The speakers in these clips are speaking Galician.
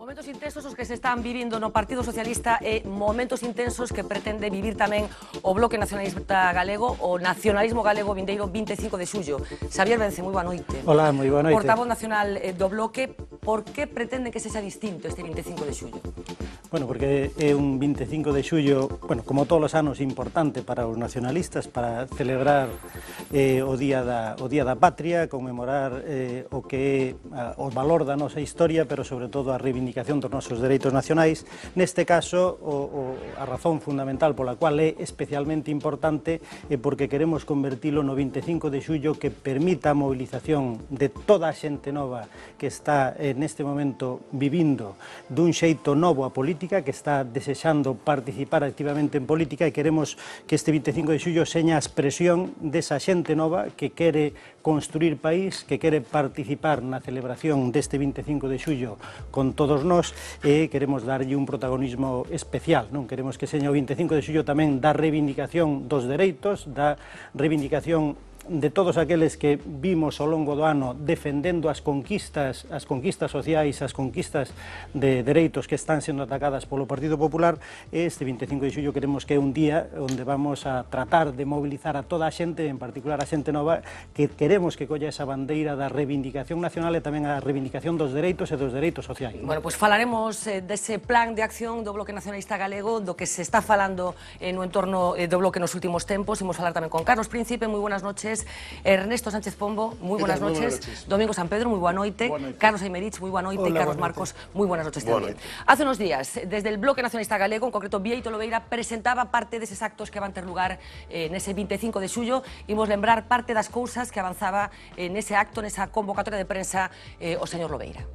Momentos intensos os que se están vivindo no Partido Socialista e momentos intensos que pretende vivir tamén o Bloque Nacionalista Galego, o nacionalismo galego vindeiro 25 de xullo. Xavier Vence, moi boa noite. Hola, moi boa noite. Portavoz nacional do Bloque, por que pretende que sexa distinto este 25 de xullo? Bueno, porque é un 25 de xullo, bueno, como todos os anos, importante para os nacionalistas, para celebrar o Día da Patria, conmemorar o que é o valor da nosa historia, pero sobre todo a reivindicación dos nosos dereitos nacionais. Neste caso, a razón fundamental pola cual é especialmente importante é porque queremos convertilo no 25 de xullo que permita a movilización de toda a xente nova que está neste momento vivindo dun xeito novo a política, que está desexando participar activamente en política, e queremos que este 25 de xullo seña a expresión desa xente nova que quere construir país, que quere participar na celebración deste 25 de xullo con todos nós, e queremos darlle un protagonismo especial, non? Queremos que seña o 25 de xullo tamén da reivindicación dos dereitos, da reivindicación de todos aqueles que vimos ao longo do ano defendendo as conquistas sociais, as conquistas de dereitos que están sendo atacadas polo Partido Popular. Este 25 de xullo queremos que é un día onde vamos a tratar de mobilizar a toda a xente, en particular a xente nova, que queremos que colla esa bandeira da reivindicación nacional e tamén a reivindicación dos dereitos e dos dereitos sociais. Bueno, pois falaremos dese plan de acción do Bloque Nacionalista Galego, do que se está falando no entorno do Bloque nos últimos tempos. Imos falar tamén con Carlos Príncipe, moi buenas noches. Ernesto Sánchez Pombo, moi buenas noches. Domingo San Pedro, moi boa noite. Carlos Aymerich, moi boa noite. E Carlos Marcos, moi buenas noches tamén. Hace unos días, desde el Bloque Nacionalista Galego, en concreto Bieito Lobeira, presentaba parte deses actos que van ter lugar nese 25 de xullo. Imos lembrar parte das cousas que avanzaba nese acto, nesa convocatoria de prensa, o señor Lobeira.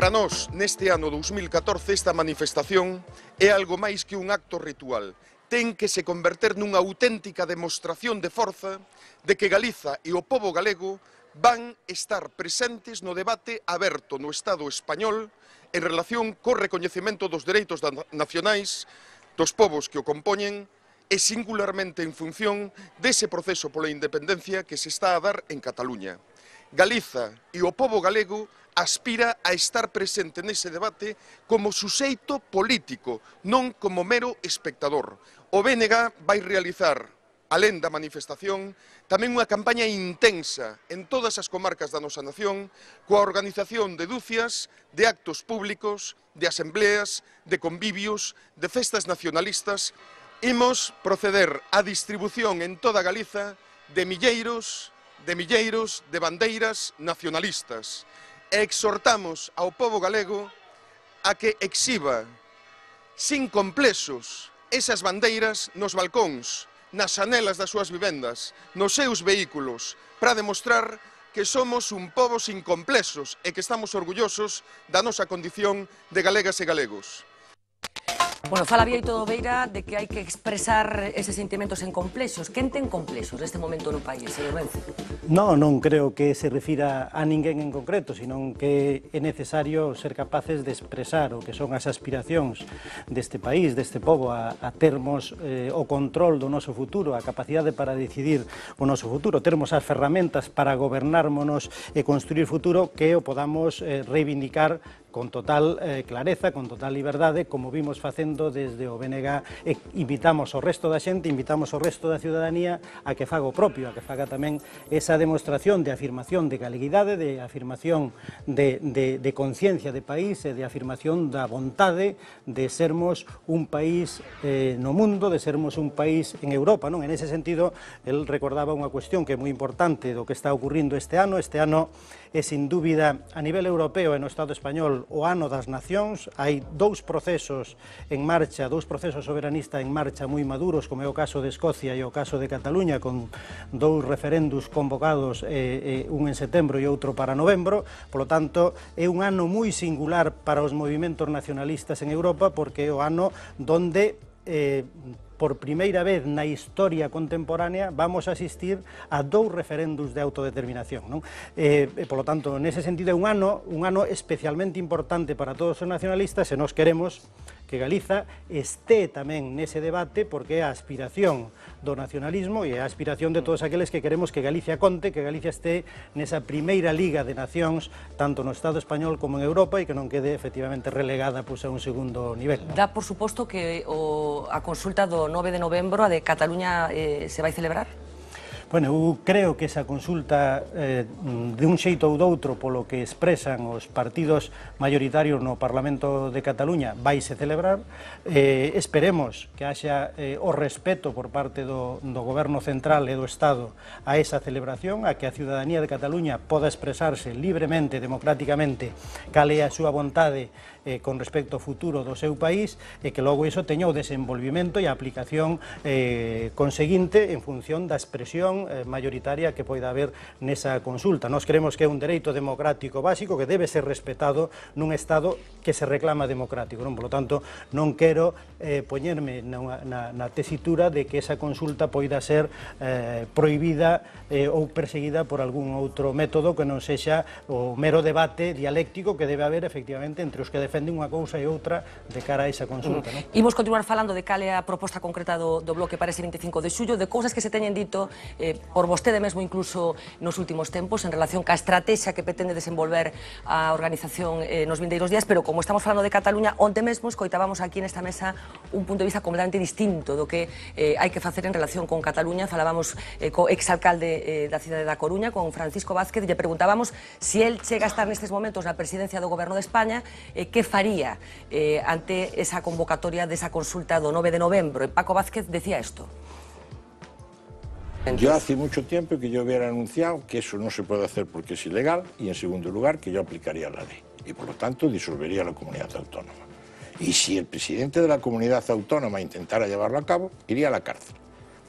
Para nós, neste ano 2014, esta manifestación é algo máis que un acto ritual. Ten que se converter nunha auténtica demostración de forza de que Galiza e o pobo galego van estar presentes no debate aberto no Estado español en relación co recoñecemento dos dereitos nacionais dos povos que o compoñen e singularmente en función dese proceso pola independencia que se está a dar en Cataluña. Galiza e o pobo galego aspira a estar presente nese debate como suxeito político, non como mero espectador. O BNG vai realizar, alén da manifestación, tamén unha campaña intensa en todas as comarcas da nosa nación, coa organización de dúcias de actos públicos, de asembleas, de convivios, de festas nacionalistas. Imos proceder á distribución en toda Galiza de milleiros de bandeiras nacionalistas. E exhortamos ao pobo galego a que exhiba sin complexos esas bandeiras nos balcóns, nas xanelas das súas vivendas, nos seus vehículos, para demostrar que somos un pobo sin complexos e que estamos orgullosos da nosa condición de galegas e galegos. Bueno, fala Bieito Lobeira de que hai que expresar eses sentimentos en complexos. Quen ten complexos neste momento no país, señor Vence? Non creo que se refira a ninguén en concreto, sino que é necesario ser capaces de expresar o que son as aspiracións deste país, deste pobo, a termos o control do noso futuro, a capacidade para decidir o noso futuro, termos as ferramentas para gobernármonos e construir futuro, que o podamos reivindicar con total clareza, con total liberdade, como vimos facendo desde o BNG, e invitamos ao resto da xente, invitamos ao resto da ciudadanía a que faga o propio, a que faga tamén esa demostración de afirmación de galeguidade, de afirmación de conciencia de país e de afirmación da vontade de sermos un país no mundo, de sermos un país en Europa, non? En ese sentido, el recordaba unha cuestión que é moi importante do que está ocurrindo este ano. Este ano é, sin dúbida, a nivel europeo e no Estado español, o ano das nacións. Hai dous procesos en marcha, dous procesos soberanistas en marcha moi maduros, como é o caso de Escocia e o caso de Cataluña, con dous referendos convocados, un en setembro e outro para novembro. Por lo tanto, é un ano moi singular para os movimentos nacionalistas en Europa, porque é o ano donde por primeira vez na historia contemporánea vamos a asistir a dous referendos de autodeterminación, non? Por lo tanto, nese sentido, é un ano especialmente importante para todos os nacionalistas, e nós queremos que Galiza este tamén nese debate, porque é a aspiración do nacionalismo e a aspiración de todos aqueles que queremos que Galicia conte, que Galicia este nesa primeira liga de nacións, tanto no Estado español como en Europa, e que non quede efectivamente relegada a un segundo nivel. Dá por suposto que a consulta do 9 de novembro, a de Cataluña, se vai celebrar? Bueno, eu creo que esa consulta de un xeito ou doutro polo que expresan os partidos mayoritarios no Parlamento de Cataluña vaise celebrar. Esperemos que haxa o respeto por parte do Goberno Central e do Estado a esa celebración, a que a ciudadanía de Cataluña poda expresarse libremente, democráticamente, cal é a súa vontade con respecto ao futuro do seu país, e que logo iso teña o desenvolvimento e a aplicación conseguinte en función da expresión mayoritaria que poida haber nesa consulta. Nós creemos que é un dereito democrático básico que debe ser respetado nun Estado que se reclama democrático. Por lo tanto, non quero poñerme na tesitura de que esa consulta poida ser prohibida ou perseguida por algún outro método que non sexa o mero debate dialéctico que debe haber efectivamente entre os que defenden unha cousa e outra de cara a esa consulta. Imos continuar falando de cal é a proposta concreta do Bloque para ese 25 de xullo, de cousas que se teñen dito por vostede mesmo incluso nos últimos tempos en relación ca estrategia que pretende desenvolver a organización nos vindeiros días, pero como estamos falando de Cataluña, onte mesmo escoitábamos aquí nesta mesa un punto de vista completamente distinto do que hai que facer en relación con Cataluña. Falábamos co exalcalde da cidade da Coruña, con Francisco Vázquez, e lle preguntábamos se el chega a estar nestes momentos na presidencia do Goberno de España, que faría ante esa convocatoria desa consulta do 9 de novembro. E Paco Vázquez decía isto. Yo hace mucho tiempo que yo hubiera anunciado que eso no se puede hacer porque es ilegal, y en segundo lugar que yo aplicaría la ley y por lo tanto disolvería la comunidad autónoma. Y si el presidente de la comunidad autónoma intentara llevarlo a cabo, iría a la cárcel.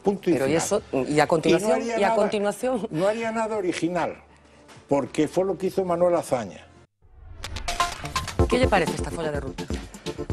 Punto y Pero final. y a continuación, no haría nada original, porque fue lo que hizo Manuel Azaña. Que lle parece esta folla de ruta?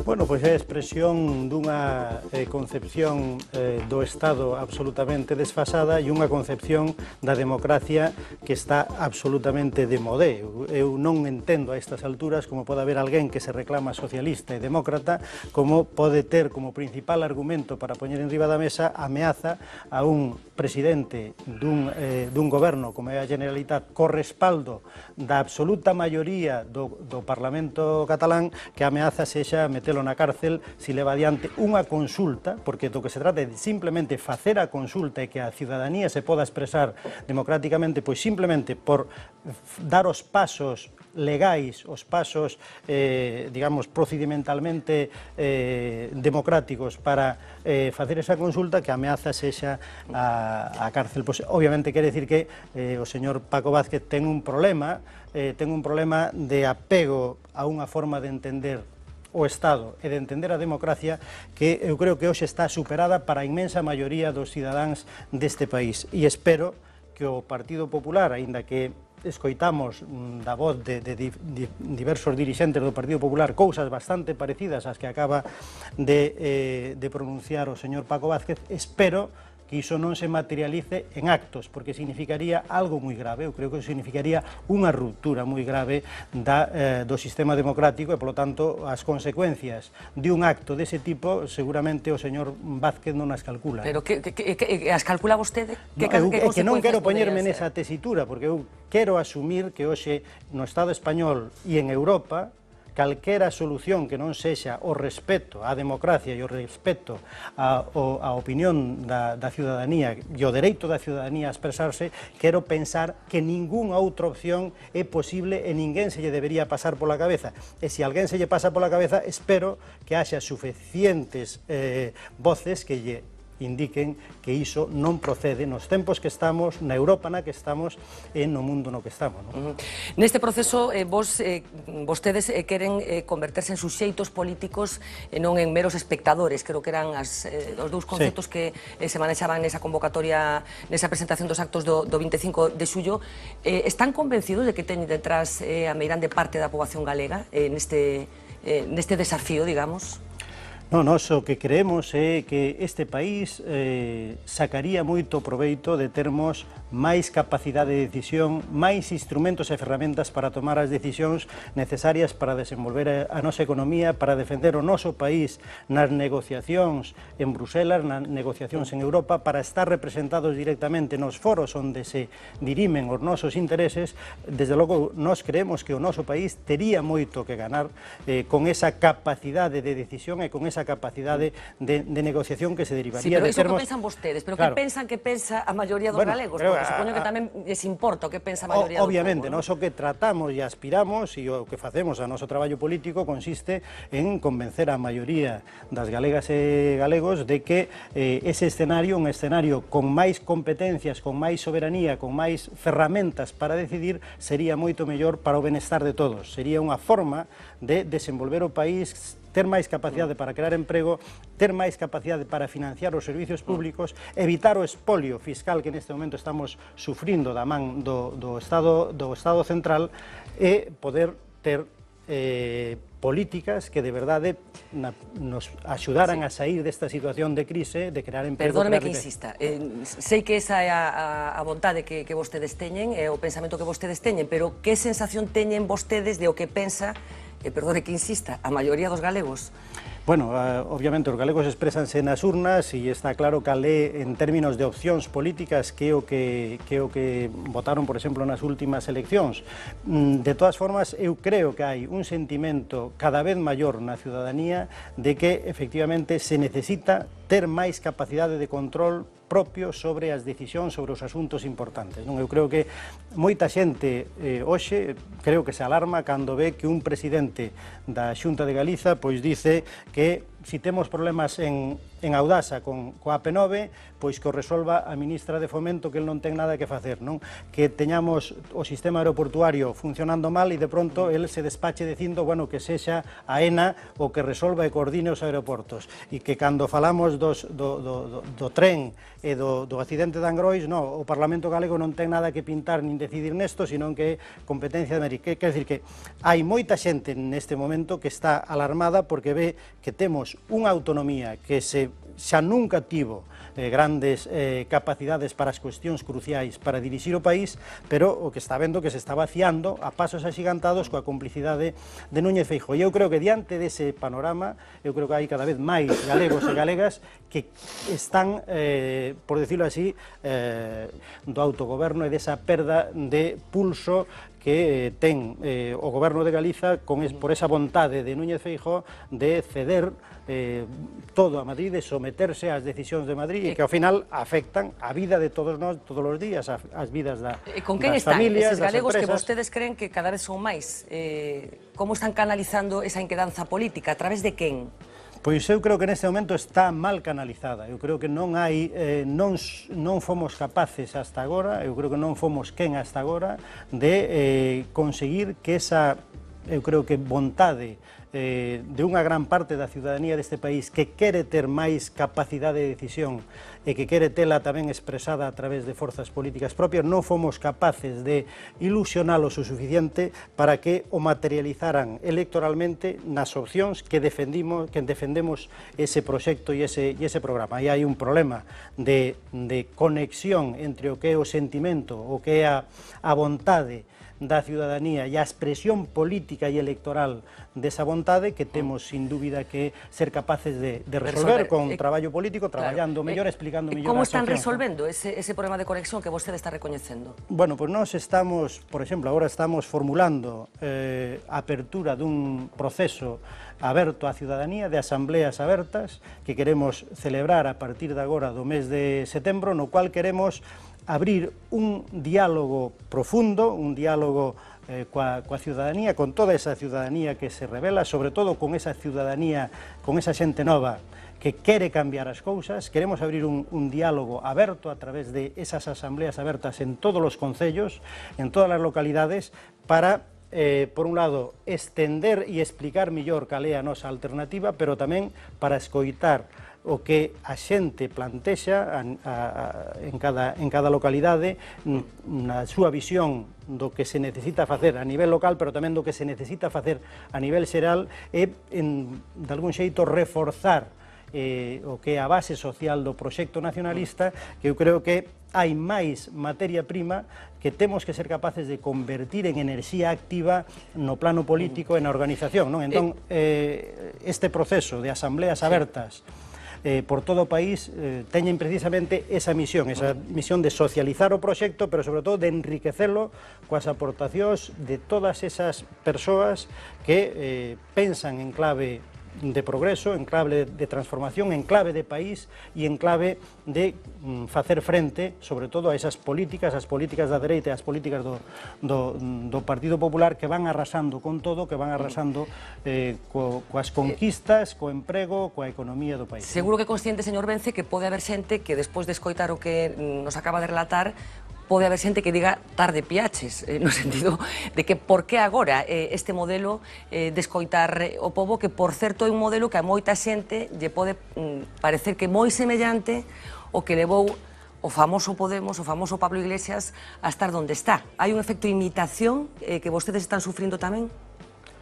Bueno, pois é a expresión dunha concepción do Estado absolutamente desfasada e unha concepción da democracia que está absolutamente de modé. Eu non entendo a estas alturas como pode haber alguén que se reclama socialista e demócrata como pode ter como principal argumento para poñer en riba da mesa a ameaza a un presidente dun goberno como é a Generalitat co respaldo da absoluta maioría do Parlamento catalán, que a ameaza sexa metelo na cárcel se leva adiante unha consulta, porque do que se trata é de simplemente facer a consulta e que a ciudadanía se poda expresar democráticamente, pois simplemente por dar os pasos legais, os pasos, digamos, procedimentalmente democráticos para facer esa consulta, que a ameaza sexa a cárcel. Pois, obviamente, quere decir que o señor Paco Vázquez ten un problema de apego a unha forma de entender o Estado e de entender a democracia que eu creo que hoxe está superada para a inmensa maioría dos cidadáns deste país. E espero que o Partido Popular, aínda que escoitamos da voz de diversos dirixentes do Partido Popular cousas bastante parecidas ás que acaba de pronunciar o señor Paco Vázquez, espero que iso non se materialice en actos, porque significaría algo moi grave. Eu creo que significaría unha ruptura moi grave do sistema democrático e, polo tanto, as consecuencias de un acto dese tipo seguramente o señor Vázquez non as calcula. Pero que as calcula vostede? É que non quero poñerme nesa tesitura, porque eu quero asumir que hoxe no Estado español e en Europa calquera solución que non sexa o respeto á democracia e o respeto á opinión da ciudadanía e o dereito da ciudadanía a expresarse, quero pensar que ningunha outra opción é posible e ninguén se lle debería pasar pola cabeza. E se alguén se lle pasa pola cabeza, espero que haxa suficientes voces que lle indiquen que iso non procede nos tempos que estamos, na Europa na que estamos e no mundo no que estamos. Neste proceso, vostedes queren converterse en suxeitos políticos e non en meros espectadores. Creo que eran os dous conceptos que se manexaban nesa convocatoria, nesa presentación dos actos do 25 de xullo. Están convencidos de que teñen detrás a meirande parte da poboación galega neste desafío, digamos? No, nós o que creemos é que este país sacaría moito proveito de termos máis capacidade de decisión, máis instrumentos e ferramentas para tomar as decisións necesarias para desenvolver a nosa economía, para defender o noso país nas negociacións en Bruselas, nas negociacións en Europa, para estar representados directamente nos foros onde se dirimen os nosos intereses. Desde logo, nós creemos que o noso país tería moito que ganar con esa capacidade de decisión e con esa capacidade de negociación que se derivaría. Sí, pero de iso termos... que pensan vostedes, pero claro. que pensa a maioría dos galegos? Porque supoño que tamén les importa o que pensa a maioría do povo. Obviamente, nós o que tratamos e aspiramos e o que facemos a noso traballo político consiste en convencer a maioría das galegas e galegos de que ese escenario, un escenario con máis competencias, con máis soberanía, con máis ferramentas para decidir, sería moito mellor para o benestar de todos. Sería unha forma de desenvolver o país, ter máis capacidade para crear emprego, ter máis capacidade para financiar os servicios públicos, evitar o espolio fiscal que neste momento estamos sufrindo da man do Estado central e poder ter políticas que de verdade nos axudaran a sair desta situación de crise, de crear emprego. Perdóneme que insista, sei que esa é a vontade que vostedes teñen, é o pensamento que vostedes teñen, pero que sensación teñen vostedes de o que pensa, perdone que insista, a maioría dos galegos? Bueno, obviamente os galegos expresanse nas urnas e está claro que en términos de opcións políticas que é o que votaron, por exemplo, nas últimas eleccións. De todas formas, eu creo que hai un sentimento cada vez maior na ciudadanía de que efectivamente se necesita ter máis capacidade de control propio sobre as decisións, sobre os asuntos importantes. Eu creo que moita xente hoxe creo que se alarma cando ve que un presidente da Xunta de Galiza pois dice que si temos problemas en Audasa coa AP9, pois que o resolva a ministra de Fomento, que el non ten nada que facer, non? Que teñamos o sistema aeroportuario funcionando mal e de pronto el se despache dicindo, bueno, que sexa a ENA o que resolva e coordine os aeroportos. E que cando falamos do tren e do accidente de Angrois, o Parlamento Galego non ten nada que pintar nin decidir nesto, senón que é competencia de Madrid. Quer dizer que hai moita xente neste momento que está alarmada porque ve que temos unha autonomía que xa nunca tivo grandes capacidades para as cuestións cruciais para dirixir o país, pero o que está vendo que se está vaciando a pasos axigantados coa complicidade de Núñez Feijóo. E eu creo que diante dese panorama, eu creo que hai cada vez máis galegos e galegas que están, por decirlo así, do autogoberno e desa perda de pulso que ten o goberno de Galiza por esa vontade de Núñez Feijóo de ceder todo a Madrid, de someterse ás decisións de Madrid e que ao final afectan a vida de todos nós todos os días, as vidas das familias, das empresas. Con quen están eses galegos que vostedes creen que cada vez son máis? Como están canalizando esa inquedanza política? A través de quen? Pois eu creo que neste momento está mal canalizada. Eu creo que non fomos capaces hasta agora, eu creo que non fomos quen hasta agora de conseguir que esa, eu creo que vontade de unha gran parte da ciudadanía deste país que quere ter máis capacidade de decisión e que quere tela tamén expresada a través de forzas políticas propias, non fomos capaces de ilusionalos o suficiente para que o materializaran electoralmente nas opcións que defendemos ese proxecto e ese programa. E hai un problema de conexión entre o que é o sentimento, o que é a vontade da ciudadanía e a expresión política e electoral desa vontade que temos, sin dúbida, que ser capaces de resolver con traballo político, traballando mellor, explicando mellor. Como están resolvendo ese problema de conexión que vostede está recoñecendo? Bueno, pois nós estamos, por exemplo, agora estamos formulando a apertura dun proceso aberto á ciudadanía, de asambleas abertas, que queremos celebrar a partir de agora do mes de setembro, no cual queremos abrir un diálogo profundo, un diálogo coa ciudadanía, con toda esa ciudadanía que se revela, sobre todo con esa ciudadanía, con esa xente nova que quere cambiar as cousas. Queremos abrir un diálogo aberto a través de esas asambleas abertas en todos os concellos, en todas as localidades, para por un lado, estender e explicar mellor cal é a nosa alternativa, pero tamén para escoitar o que a xente plantexa en cada localidade na súa visión do que se necesita facer a nivel local, pero tamén do que se necesita facer a nivel xeral e, de algún xeito, reforzar o que é a base social do proxecto nacionalista, que eu creo que hai máis materia prima que temos que ser capaces de convertir en enerxía activa no plano político e na organización, non? Entón, este proceso de asambleas abertas por todo o país teñen precisamente esa misión de socializar o proxecto, pero sobre todo de enriquecelo coas aportacións de todas esas persoas que pensan en clave de progreso, en clave de transformación, en clave de país e en clave de facer frente, sobre todo, a esas políticas, as políticas da dereita e as políticas do Partido Popular que van arrasando con todo, que van arrasando coas conquistas, co emprego, coa economía do país. Seguro que consciente, señor Vence, que pode haber xente que despois de escoitar o que nos acaba de relatar pode haber xente que diga tarde piaches, no sentido de que por que agora este modelo de escoitar o pobo, que por certo é un modelo que a moita xente lle pode parecer que moi semellante o que levou o famoso Podemos, o famoso Pablo Iglesias a estar donde está. Hai un efecto imitación que vostedes están sufrindo tamén?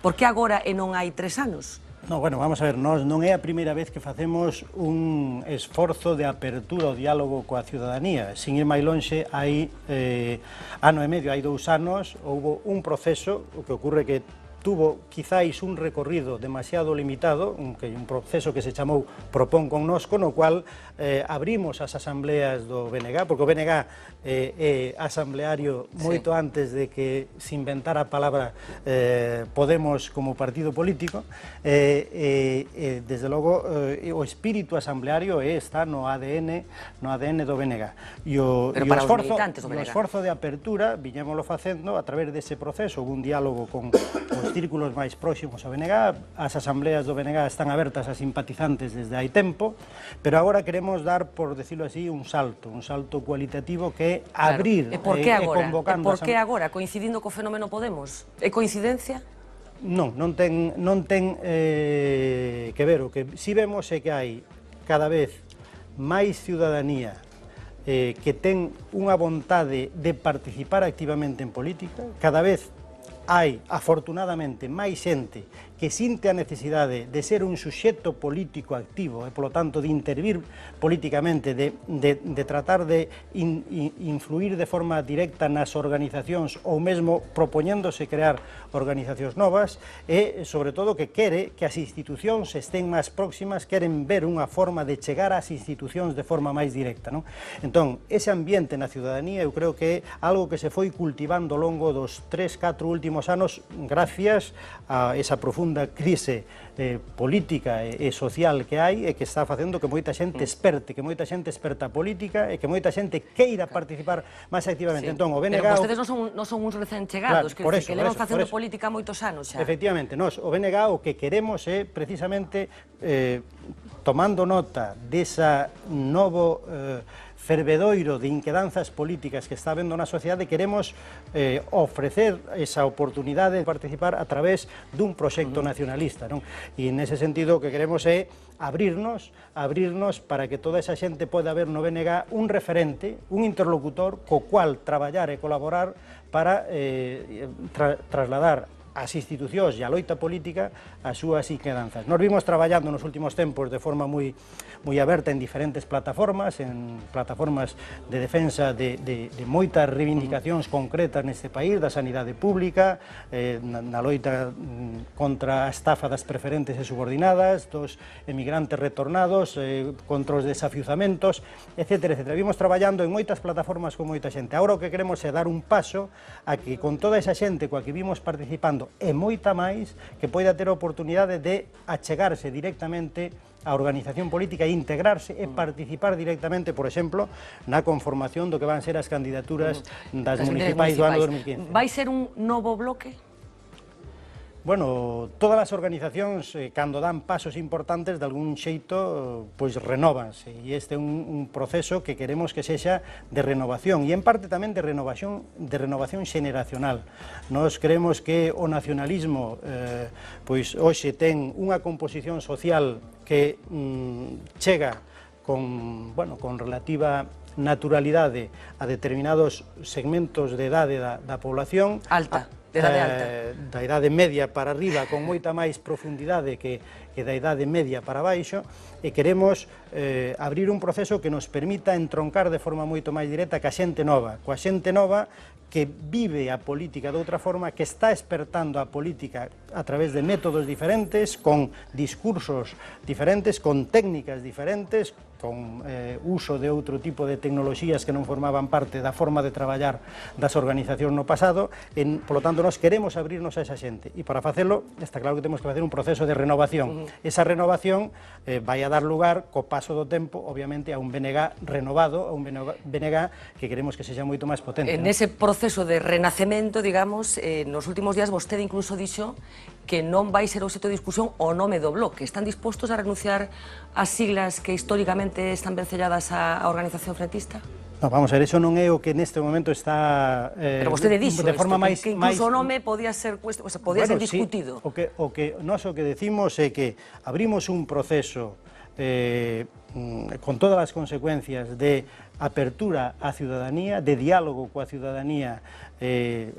Por que agora e non hai 3 anos? No, bueno, vamos a ver, non é a primeira vez que facemos un esforzo de apertura ao diálogo coa ciudadanía. Sin ir máis lonxe, hai ano e medio, hai 2 anos, houve un proceso, o que ocurre que tuvo quizáis un recorrido demasiado limitado, un proceso que se chamou Propón connosco, no cual abrimos as asambleas do BNG, porque o BNG é asambleario moito antes de que se inventara a palabra Podemos como partido político, desde logo o espírito asambleario está no ADN do BNG. E o esforzo de apertura viñémolo facendo a través dese proceso, un diálogo con os círculos máis próximos ao BNG, as asambleas do BNG están abertas a simpatizantes desde hai tempo, pero agora queremos dar, por decirlo así, un salto cualitativo que é abrir e convocando... Por que agora? Coincidindo co fenómeno Podemos? É coincidencia? Non ten que ver. O que si vemos é que hai cada vez máis ciudadanía que ten unha vontade de participar activamente en política, cada vez hai, afortunadamente, máis xente que sinte a necesidade de ser un suxeto político activo e, polo tanto, de intervir políticamente, de tratar de influir de forma directa nas organizacións ou mesmo propoñéndose crear organizacións novas e, sobre todo, que quere que as institucións estén máis próximas, queren ver unha forma de chegar ás institucións de forma máis directa, non? Entón, ese ambiente na ciudadanía eu creo que é algo que se foi cultivando ao longo dos 3-4 últimos anos gracias a esa profunda crise política e social que hai e que está facendo que moita xente esperte, que moita xente esperta a política e que moita xente queira participar máis activamente. Entón, o BNG... Pero vostedes non son uns recén chegados, que levan facendo política moitos anos xa. Efectivamente, nós, o BNG, o que queremos é precisamente tomando nota desa novo fervedoiro de inquedanzas políticas que está habendo na sociedade, queremos ofrecer esa oportunidade de participar a través dun proxecto nacionalista, non? E nese sentido o que queremos é abrirnos para que toda esa xente poda ver no BNG un referente, un interlocutor co cual traballar e colaborar para trasladar as institucións e a loita política as súas inquedanzas. Nos vimos traballando nos últimos tempos de forma moi aberta en diferentes plataformas, de defensa de moitas reivindicacións concretas neste país, da sanidade pública, na loita contra a estafa das preferentes e subordinadas, dos emigrantes retornados, contra os desafiuzamentos, etc. Vimos traballando en moitas plataformas con moita xente. Agora o que queremos é dar un paso a que con toda esa xente coa que vimos participando e moita máis que poida ter a oportunidade de achegarse directamente a organización política e integrarse e participar directamente, por exemplo, na conformación do que van ser as candidaturas das municipais do ano 2015. Vai ser un novo bloque? Bueno, todas as organizacións, cando dan pasos importantes, de algún xeito, pois renóvanse, e este é un proceso que queremos que sexa de renovación, e en parte tamén de renovación xeneracional. Nós creemos que o nacionalismo, pois hoxe ten unha composición social que chega con relativa naturalidade a determinados segmentos de idade da población. Alta. De idade alta. Da idade media para arriba, con moita máis profundidade que da idade media para baixo, e queremos abrir un proceso que nos permita entroncar de forma moito máis directa coa xente nova que vive a política de outra forma, que está espertando a política a través de métodos diferentes, con discursos diferentes, con técnicas diferentes, con uso de outro tipo de tecnoloxías que non formaban parte da forma de traballar das organizacións no pasado. Por lo tanto, nós queremos abrirnos a esa xente, e para facelo está claro que temos que facer un proceso de renovación. Esa renovación vai a dar lugar, co paso do tempo, obviamente, a un BNG renovado, a un BNG que queremos que sexa moito máis potente. En ese proceso de renacemento, digamos, nos últimos días vostede incluso dixo que non vai ser obxecto de discusión o nome do bloque. Están dispostos a renunciar ás siglas que históricamente están vencelladas á organización frentista? No, vamos a ver, eso non é o que neste momento está pero vostede dixo de forma máis que incluso o nome podía ser ser discutido. O que nós o que decimos é que abrimos un proceso con todas as consecuencias de apertura á ciudadanía, de diálogo coa ciudadanía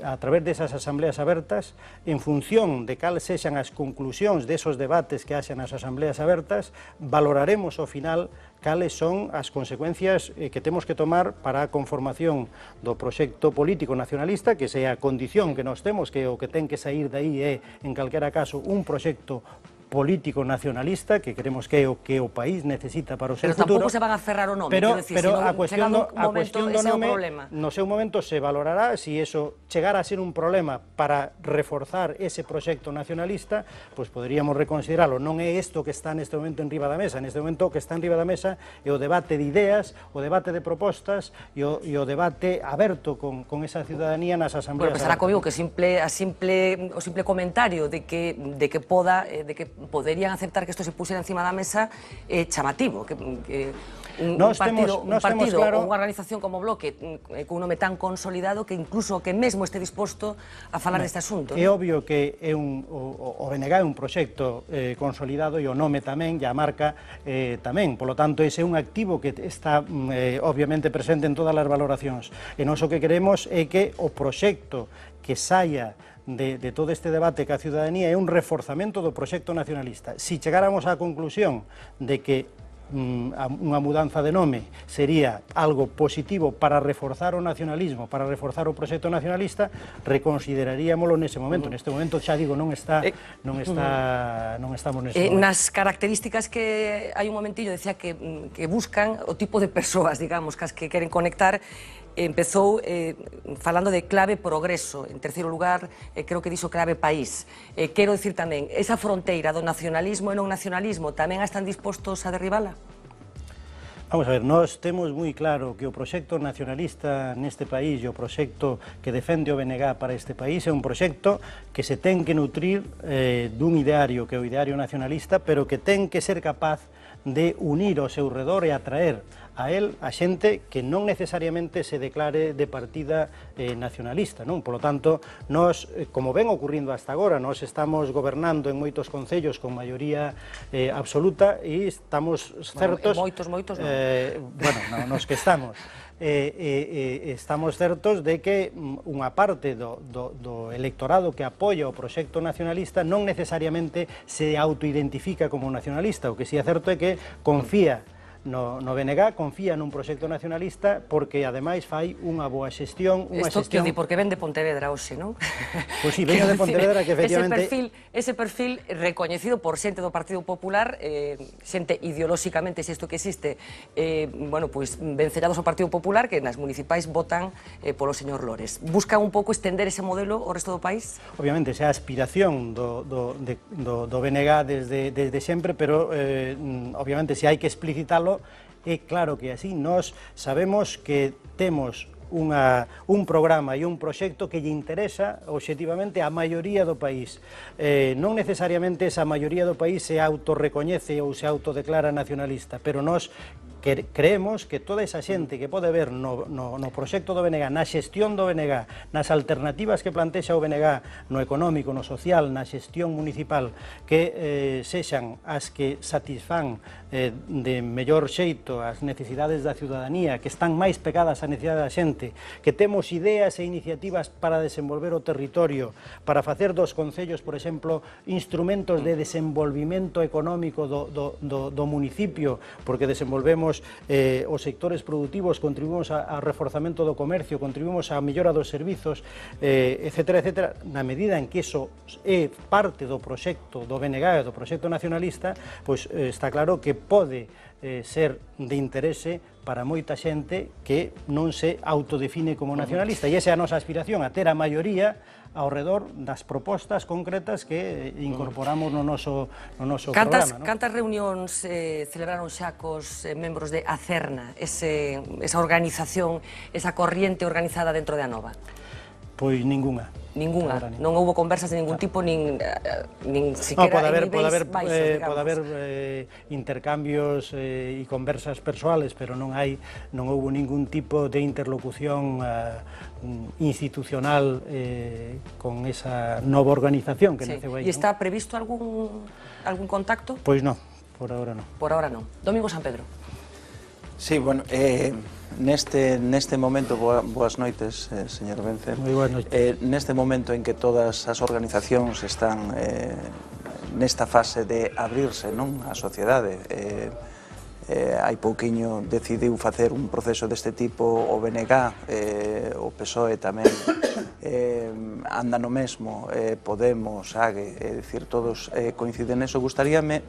a través desas asambleas abertas, en función de cales sexan as conclusións desos debates que haxan as asambleas abertas, valoraremos ao final cales son as consecuencias que temos que tomar para a conformación do proxecto político nacionalista, que sea a condición que nós temos, que o que ten que sair de aí é, en calquera caso, un proxecto político nacionalista, que creemos que é o que o país necesita para o seu futuro. Pero tampouco se van a cerrar o nome, pero a cuestión do nome, no seu momento se valorará, se eso chegara a ser un problema para reforzar ese proxecto nacionalista, pois poderíamos reconsideralo. Non é isto que está neste momento en riba da mesa, neste momento o que está en riba da mesa é o debate de ideas, o debate de propostas e o debate aberto con esa ciudadanía nas asambleas. Bueno, pensará comigo que o simple comentario de que poderían aceptar que isto se pusiera encima da mesa é chamativo, que un partido ou unha organización como Bloque cun nome tan consolidado que incluso que mesmo este disposto a falar deste asunto. É obvio que o BNG é un proxecto consolidado e o nome tamén, e a marca tamén, polo tanto ese é un activo que está obviamente presente en todas as valoracións, e nós o que queremos é que o proxecto que saia de todo este debate que a ciudadanía é un reforzamento do proxecto nacionalista. Si chegáramos á conclusión de que unha mudanza de nome sería algo positivo para reforzar o nacionalismo, para reforzar o proxecto nacionalista, reconsideraríamoslo nese momento. Neste momento, xa digo, non estamos nese momento. Nas características que hai un momentillo, decía que buscan o tipo de persoas, digamos, que queren conectar. Empezou falando de clave progreso, en terceiro lugar, creo que dixo clave país. Quero dicir tamén, esa fronteira do nacionalismo e non nacionalismo tamén están dispostos a derribala? Vamos a ver, nós temos moi claro que o proxecto nacionalista neste país e o proxecto que defende o BNG para este país é un proxecto que se ten que nutrir dun ideario que é o ideario nacionalista, pero que ten que ser capaz de unir ao seu redor e atraer a él a xente que non necesariamente se declare de partida nacionalista, non? Por lo tanto, nós, como ven ocurrindo hasta agora, nós estamos gobernando en moitos concellos con maioría absoluta e estamos certos... Moitos non. Bueno, nos que estamos. Estamos certos de que unha parte do electorado que apoia o proxecto nacionalista non necesariamente se autoidentifica como nacionalista. O que si é certo é que confía no BNG, confía nun proxecto nacionalista porque ademais fai unha boa xestión, Isto que di, porque ven de Pontevedra hoxe, non? Pois si, veño de Pontevedra, que efectivamente... Ese perfil recoñecido por xente do Partido Popular, xente ideolóxicamente, se isto que existe, bueno, pois vencellados ao Partido Popular, que nas municipais votan polo señor Lores. Buscan un pouco estender ese modelo ao resto do país? Obviamente, esa aspiración do BNG desde sempre, pero obviamente, se hai que explicitalo, é claro que así. Nós sabemos que temos un programa e un proxecto que lle interesa obxectivamente a maioría do país. Non necesariamente esa maioría do país se autorrecoñece ou se autodeclara nacionalista, pero nós creemos que toda esa xente que pode ver no proxecto do BNG, na xestión do BNG, nas alternativas que plantexa o BNG no económico, no social, na xestión municipal, que sexan as que satisfán de mellor xeito as necesidades da ciudadanía, que están máis pegadas á necesidade da xente, que temos ideas e iniciativas para desenvolver o territorio, para facer dos concellos, por exemplo, instrumentos de desenvolvimento económico do municipio, porque desenvolvemos os sectores productivos, contribuimos ao reforzamento do comercio, contribuimos á mellora dos servizos, etcétera, etcétera. Na medida en que iso é parte do proxecto do BNG, do proxecto nacionalista, pois está claro que pode ser de interese para moita xente que non se autodefine como nacionalista, e esa é a nosa aspiración, a ter a maioría ao redor das propostas concretas que incorporamos no noso programa. Cantas reunións celebraron xa cos membros de Acerna, esa organización, esa corriente organizada dentro de Anova? Pois ninguna. Ninguna, non houve conversas de ningún tipo, nin siquiera en niveis baixos, digamos. Pode haber intercambios e conversas persoales, pero non houve ningún tipo de interlocución institucional con esa nova organización que naceu aí. E está previsto algún contacto? Pois non, por ahora non. Por ahora non. Domingo San Pedro. Sí, bueno, neste momento, boas noites, señor Vence. Moi boas noites. Neste momento en que todas as organizacións están nesta fase de abrirse, non, á sociedade, hai pouquiño decidiu facer un proceso deste tipo o BNG, o PSOE tamén anda no mesmo, Podemos, AGE, é dicir, todos coinciden neso. Gustaríame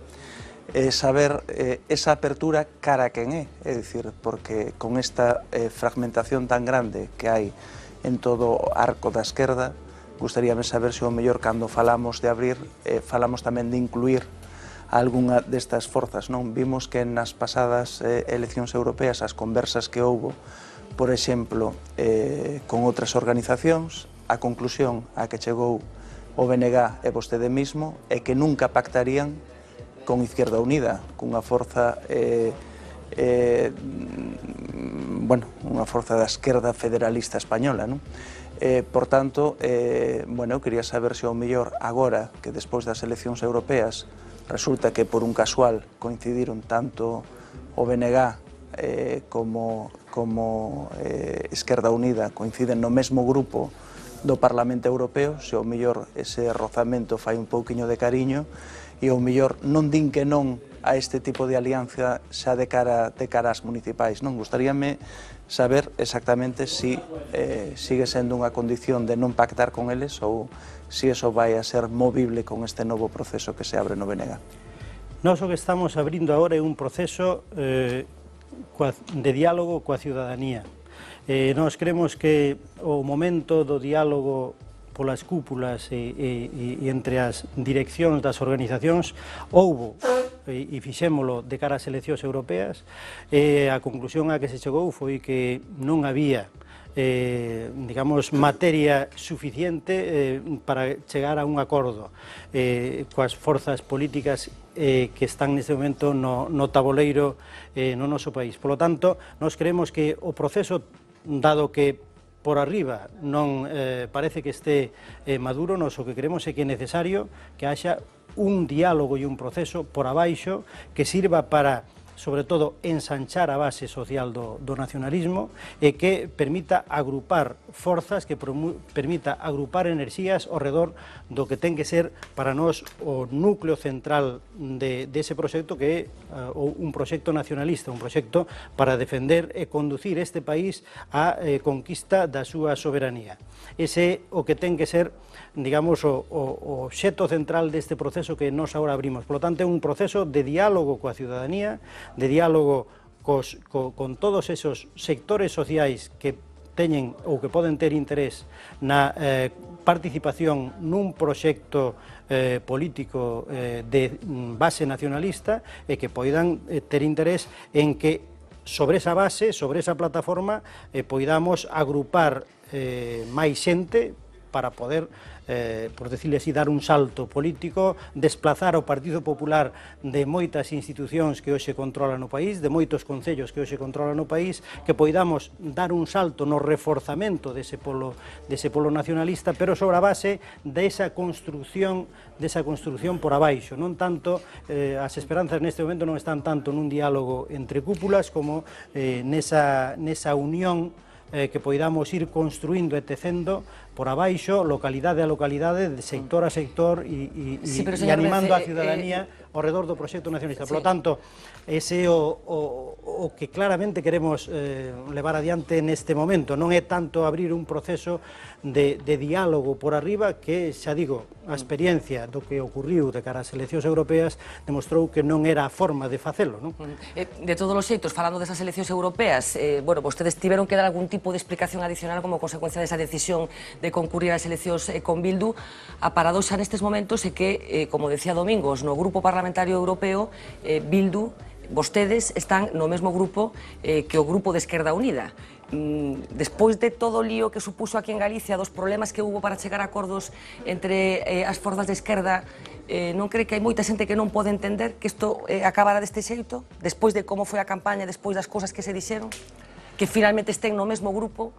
saber esa apertura cara a quen é dicir, porque con esta fragmentación tan grande que hai en todo o arco da esquerda, gustaríame saber se o mellor cando falamos de abrir, falamos tamén de incluir algunha destas forzas, non? Vimos que nas pasadas eleccións europeas as conversas que houbo, por exemplo, con outras organizacións, a conclusión a que chegou o BNG e vostede mismo é que nunca pactarían con Izquierda Unida, cunha forza unha forza da esquerda federalista española, non? Por tanto, eu quería saber se ao mellor agora que despois das eleccións europeas resulta que por un casual coincidiron tanto o BNG como Esquerda Unida coinciden no mesmo grupo do Parlamento Europeo, se ao mellor ese rozamento fai un pouquiño de cariño e ao mellor non din que non a este tipo de alianza xa de cara ás municipais, non? Gustaríame saber exactamente se sigue sendo unha condición de non pactar con eles ou se iso vai a ser movible con este novo proceso que se abre no BNG. Nós o que estamos abrindo agora é un proceso de diálogo coa ciudadanía. Nós creemos que o momento do diálogo polas cúpulas e entre as direccións das organizacións houbo e fixémolo de cara ás eleccións europeas. A conclusión a que se chegou foi que non había digamos, materia suficiente para chegar a un acordo coas forzas políticas que están neste momento no taboleiro no noso país. Por lo tanto, nós creemos que o proceso, dado que por arriba non parece que este maduro, nós o que creemos é que é necesario que haxa un diálogo e un proceso por abaixo que sirva para, sobre todo, ensanchar a base social do nacionalismo e que permita agrupar forzas, que permita agrupar enerxías ao redor do que ten que ser para nós o núcleo central dese proxecto, que é un proxecto nacionalista, un proxecto para defender e conducir este país á conquista da súa soberanía. Ese é o que ten que ser, digamos, o obxecto central deste proceso que nós agora abrimos. Por lo tanto, é un proceso de diálogo coa ciudadanía, de diálogo con todos esos sectores sociais que teñen ou que poden ter interés na participación nun proxecto político de base nacionalista e que poidan ter interés en que sobre esa base, sobre esa plataforma, poidamos agrupar máis xente para poder, por decirle así, dar un salto político, desplazar o Partido Popular de moitas institucións que hoxe controlan o país, de moitos concellos que hoxe controlan o país, que poidamos dar un salto no reforzamento dese polo nacionalista, pero sobre a base desa construción por abaixo, non tanto, as esperanzas neste momento non están tanto nun diálogo entre cúpulas como nesa unión que poidamos ir construindo e tecendo por abaixo, localidade a localidade, de sector a sector e animando a ciudadanía ao redor do proxecto nacionalista. Por lo tanto, ese é o que claramente queremos levar adiante neste momento. Non é tanto abrir un proceso de diálogo por arriba que, xa digo, a experiencia do que ocurriu de cara ás eleccións europeas demostrou que non era a forma de facelo, non? De todos os xeitos, falando desas eleccións europeas, bueno, vostedes tiveron que dar algún tipo de explicación adicional como consecuencia desa decisión de concurrir ás eleccións con Bildu. A paradoxa nestes momentos é que, como decía Domingos, no grupo parlamentario europeo, Bildu, vostedes están no mesmo grupo que o grupo de Esquerda Unida. Despois de todo o lío que supuso aquí en Galicia, dos problemas que hubo para chegar a acordos entre as forzas de esquerda, non cree que hai moita xente que non pode entender que isto acabara deste xeito, despois de como foi a campaña, despois das cousas que se dixeron, que finalmente estén no mesmo grupo?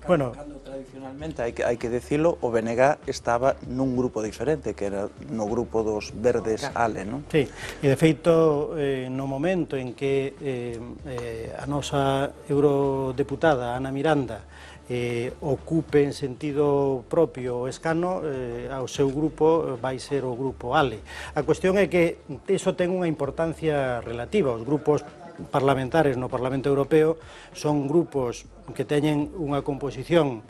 Bueno, tradicionalmente, hai que decirlo, o BNG estaba nun grupo diferente, que era no grupo dos verdes ALE, non? Sí, e de feito, no momento en que a nosa eurodeputada, Ana Miranda, ocupe en sentido propio o escano, ao seu grupo vai ser o grupo ALE. A cuestión é que iso ten unha importancia relativa. Os grupos parlamentares no Parlamento Europeo son grupos que teñen unha composición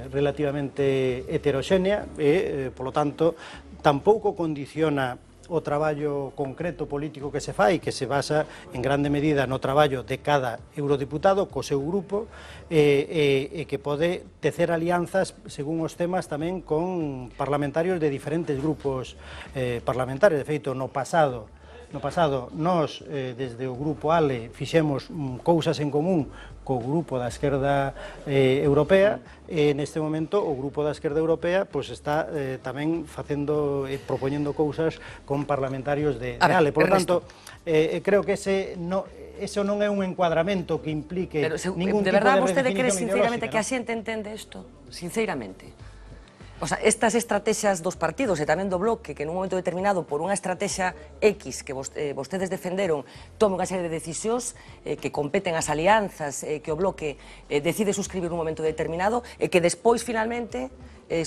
relativamente heteroxénea e, polo tanto, tampouco condiciona o traballo concreto político que se fai, que se basa en grande medida no traballo de cada eurodeputado co seu grupo e que pode tecer alianzas según os temas tamén con parlamentarios de diferentes grupos parlamentarios. De feito, no pasado, nós, desde o Grupo ALE, fixemos cousas en común co Grupo da Esquerda Europea e neste momento o Grupo da Esquerda Europea está tamén facendo e propoñendo cousas con parlamentarios de ALE. Por lo tanto, creo que ese non é un encuadramento que implique ningún tipo de redefinición ideológica. De verdade, vostede cree sinceramente que a xente entende isto? Sinceramente. O sea, estas estrategias dos partidos e tamén do bloque que nun momento determinado por unha estrategia X que vostedes defenderon tome unha serie de decisións que competen as alianzas que o bloque decide suscribir nun momento determinado e que despois finalmente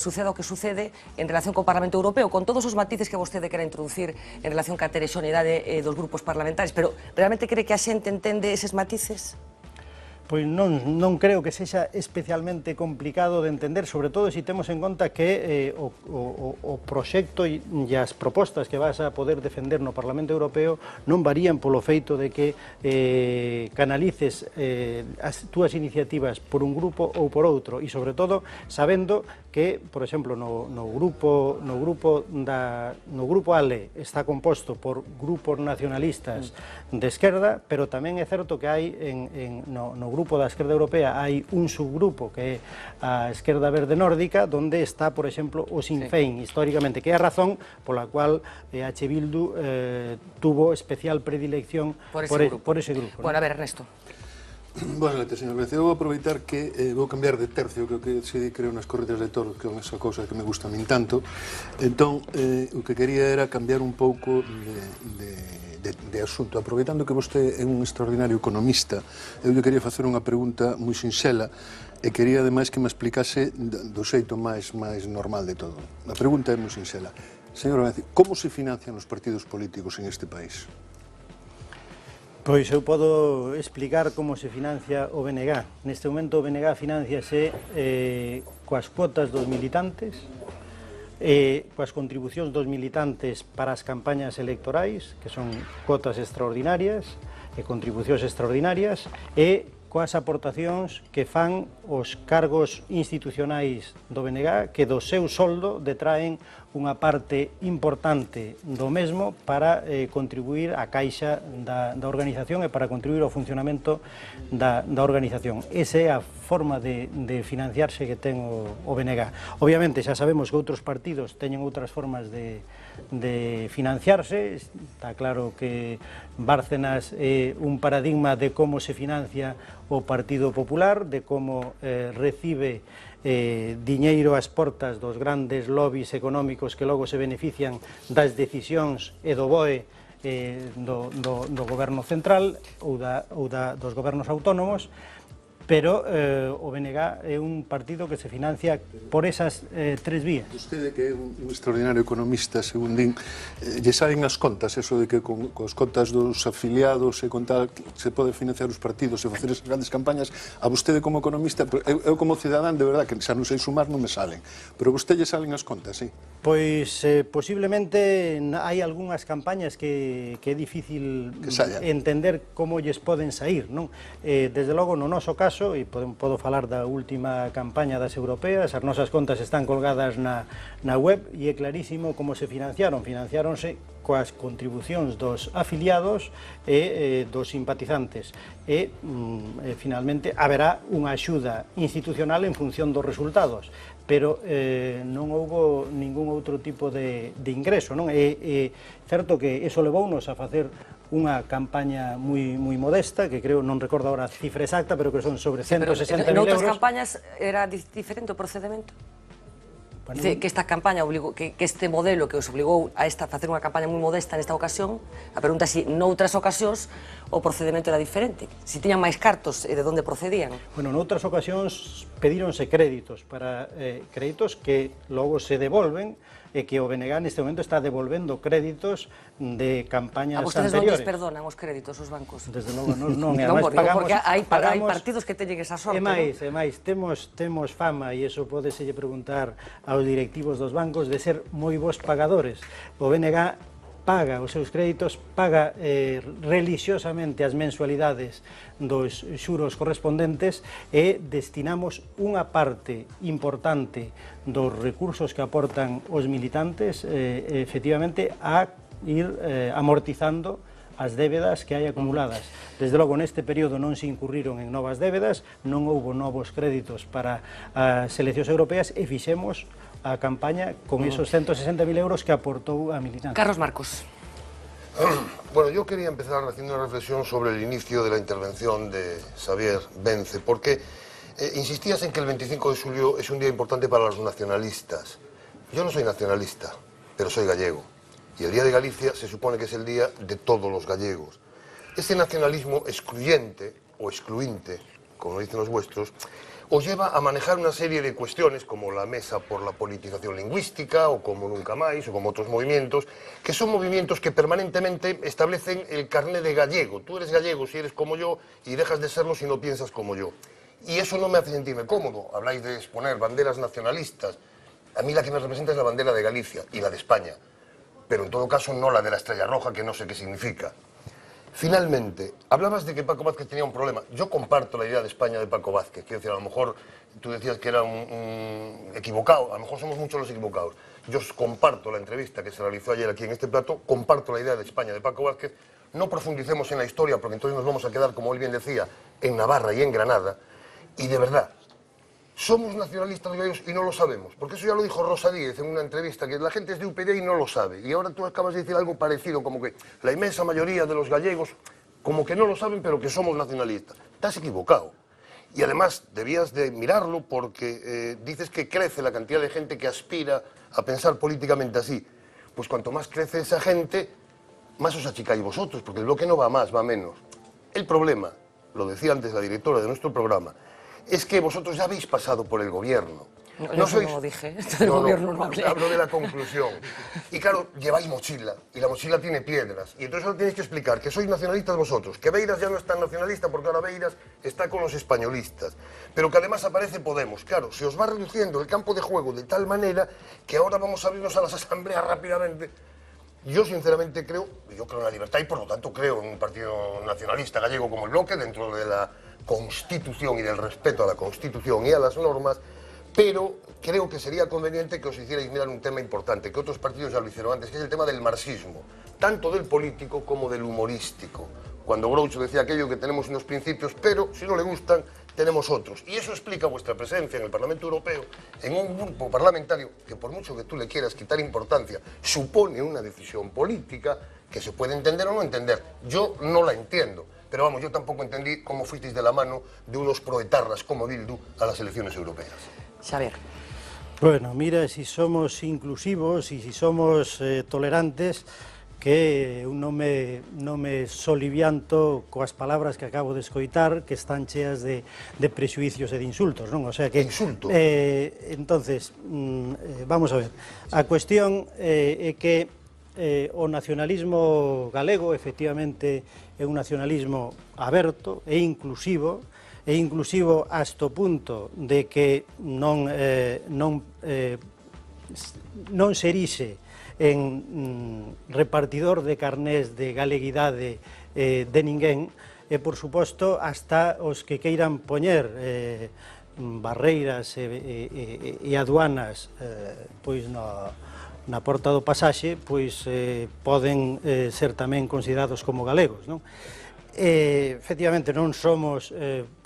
suceda o que sucede en relación co Parlamento Europeo, con todos os matices que vostede quera introducir en relación ca heteroxeneidade dos grupos parlamentarios, pero realmente cree que a xente entende eses matices? Pois non creo que sexa especialmente complicado de entender, sobre todo se temos en conta que o proxecto e as propostas que vas a poder defender no Parlamento Europeo non varían polo feito de que canalices as túas iniciativas por un grupo ou por outro, e sobre todo sabendo que, por exemplo, no grupo ALE está composto por grupos nacionalistas de esquerda, pero tamén é certo que hai no grupo da Esquerda Europea hai un subgrupo que é a Esquerda Verde Nórdica, donde está, por exemplo, o Sinn Féin, históricamente, que é a razón pola cual H. Bildu tuvo especial predilección por ese grupo. Bueno, a ver, Ernesto. Boas noites, señor Vence. Eu vou aproveitar que vou cambiar de tercio, que se creo nas corridas de toros, que é esa cousa que me gusta a min tanto. Entón, o que quería era cambiar un pouco de asunto. Aproveitando que vostede é un extraordinario economista, eu lle quería facer unha pregunta moi sinxela e quería, ademais, que me explicase do xeito máis normal de todo. A pregunta é moi sinxela. Señor Vence, como se financian os partidos políticos en este país? Pois eu podo explicar como se financia o BNG. Neste momento o BNG financiase coas cuotas dos militantes, coas contribucións dos militantes para as campañas electorais, que son cuotas extraordinarias e contribucións extraordinarias, e coas aportacións que fan os cargos institucionais do BNG, que do seu soldo detraen unha parte importante do mesmo para contribuir á caixa da organización e para contribuir ao funcionamento da organización. Esa é a forma de financiarse que ten o BNG. Obviamente, xa sabemos que outros partidos teñen outras formas de financiarse. Está claro que Bárcenas é un paradigma de como se financia o Partido Popular, de como recibe diñeiro ás portas dos grandes lobbies económicos que logo se benefician das decisións e do BOE do goberno central ou dos gobernos autónomos, pero o BNG é un partido que se financia por esas tres vías. Vostede, que é un extraordinario economista, según din, lle salen as contas, eso de que con as contas dos afiliados e con tal se pode financiar os partidos e facer esas grandes campañas. A vostede como economista, eu como cidadán, de verdad, que xa non sei sumar, non me salen, pero a vostede lle salen as contas, sí? Pois posiblemente hai algunhas campañas que é difícil entender como lles poden sair, non? Desde logo, no noso caso, e podo falar da última campaña das europeas, as nosas contas están colgadas na web e é clarísimo como se financiaron. Financiáronse coas contribucións dos afiliados e dos simpatizantes e finalmente haberá unha axuda institucional en función dos resultados, pero non houbo ningún outro tipo de ingreso, non? É certo que iso levounos a facer unha campaña moi modesta, que creo, non recordo agora a cifra exacta, pero que son sobre 160.000 euros. En outras campañas era diferente o procedemento? Dice que esta campaña obligou, que este modelo que os obligou a facer unha campaña moi modesta nesta ocasión, a pregunta é se noutras ocasións o procedimento era diferente, se tiñan máis cartos e de onde procedían. Bueno, noutras ocasións pedíronse créditos para créditos que logo se devolven e que o BNG neste momento está devolvendo créditos de campañas anteriores. A vostedes non lles perdonan os créditos os bancos? Desde logo, non. E ademais pagamos... Porque hai partidos que teñen esa sorte, non? E máis, temos fama, e iso podeselle preguntar aos directivos dos bancos, de ser moi bons pagadores. O BNG paga os seus créditos, paga relixiosamente as mensualidades dos xuros correspondentes e destinamos unha parte importante dos recursos que aportan os militantes efectivamente a ir amortizando as débedas que hai acumuladas. Desde logo, neste período non se incurriron en novas débedas, non houbo novos créditos para as eleccións europeas e fixemos a campaña con esos 160.000 euros que aportou a militancia. Carlos Marcos. Bueno, yo quería empezar haciendo una reflexión sobre el inicio de la intervención de Xavier Vence, porque insistías en que el 25 de julio es un día importante para los nacionalistas. Yo no soy nacionalista, pero soy gallego. Y el Día de Galicia se supone que es el día de todos los gallegos. Este nacionalismo excluyente o excluinte, como dicen los vuestros, os lleva a manejar una serie de cuestiones como la Mesa por la Politización Lingüística o como Nunca Máis o como otros movimientos, que son movimientos que permanentemente establecen el carné de gallego. Tú eres gallego si eres como yo y dejas de serlo si no piensas como yo. Y eso no me hace sentirme cómodo. Habláis de exponer banderas nacionalistas. A mí la que me representa es la bandera de Galicia y la de España, pero en todo caso no la de la Estrella Roja, que no sé qué significa. Finalmente, hablabas de que Paco Vázquez tenía un problema. Yo comparto la idea de España de Paco Vázquez. Quiero decir, a lo mejor tú decías que era un equivocado, a lo mejor somos muchos los equivocados. Yo comparto la entrevista que se realizó ayer aquí en este plato, comparto la idea de España de Paco Vázquez. No profundicemos en la historia, porque entonces nos vamos a quedar, como él bien decía, en Navarra y en Granada. Y de verdad, somos nacionalistas gallegos y no lo sabemos, porque eso ya lo dijo Rosa Díez en una entrevista, que la gente es de UPyD y no lo sabe, y ahora tú acabas de decir algo parecido, como que la inmensa mayoría de los gallegos, como que no lo saben, pero que somos nacionalistas. Estás equivocado, y además debías de mirarlo porque dices que crece la cantidad de gente que aspira a pensar políticamente así. Pues cuanto más crece esa gente, más os achicáis vosotros, porque el bloque no va más, va menos. El problema, lo decía antes la directora de nuestro programa, es que vosotros ya habéis pasado por el gobierno. No sois... no dije, esto del gobierno no hablé. Hablo de la conclusión. Y claro, lleváis mochila, y la mochila tiene piedras. Y entonces ahora tenéis que explicar que sois nacionalistas vosotros, que Beiras ya no es tan nacionalista porque ahora Beiras está con los españolistas, pero que además aparece Podemos. Claro, se os va reduciendo el campo de juego de tal manera que ahora vamos a abrirnos a las asambleas rápidamente. Yo sinceramente creo en la libertad y por lo tanto creo en un partido nacionalista gallego como el Bloque, dentro de la Constitución y del respeto a la Constitución y a las normas, pero creo que sería conveniente que os hicierais mirar un tema importante, que otros partidos ya lo hicieron antes, que es el tema del marxismo, tanto del político como del humorístico. Cuando Groucho decía aquello que tenemos unos principios, pero si no le gustan, tenemos otros. Y eso explica vuestra presencia en el Parlamento Europeo, en un grupo parlamentario que, por mucho que tú le quieras quitar importancia, supone una decisión política que se puede entender o no entender. Yo no la entiendo. Pero vamos, yo tampoco entendí cómo fuisteis de la mano de unos proetarras como Bildu a las elecciones europeas. Xavier. Bueno, mira, si somos inclusivos e si somos tolerantes, que eu non me solivianto coas palabras que acabo de escoitar, que están cheas de prexuicios e de insultos, non? O sea que... Insulto? Entonces, vamos a ver, a cuestión é que o nacionalismo galego, efectivamente, é un nacionalismo aberto e inclusivo hasta o punto de que non se erixe en repartidor de carnés de galeguidade de ninguén, e, por suposto, hasta os que queiran poñer barreiras e aduanas pois na porta do pasaxe, pois poden ser tamén considerados como galegos, non? Efectivamente, non somos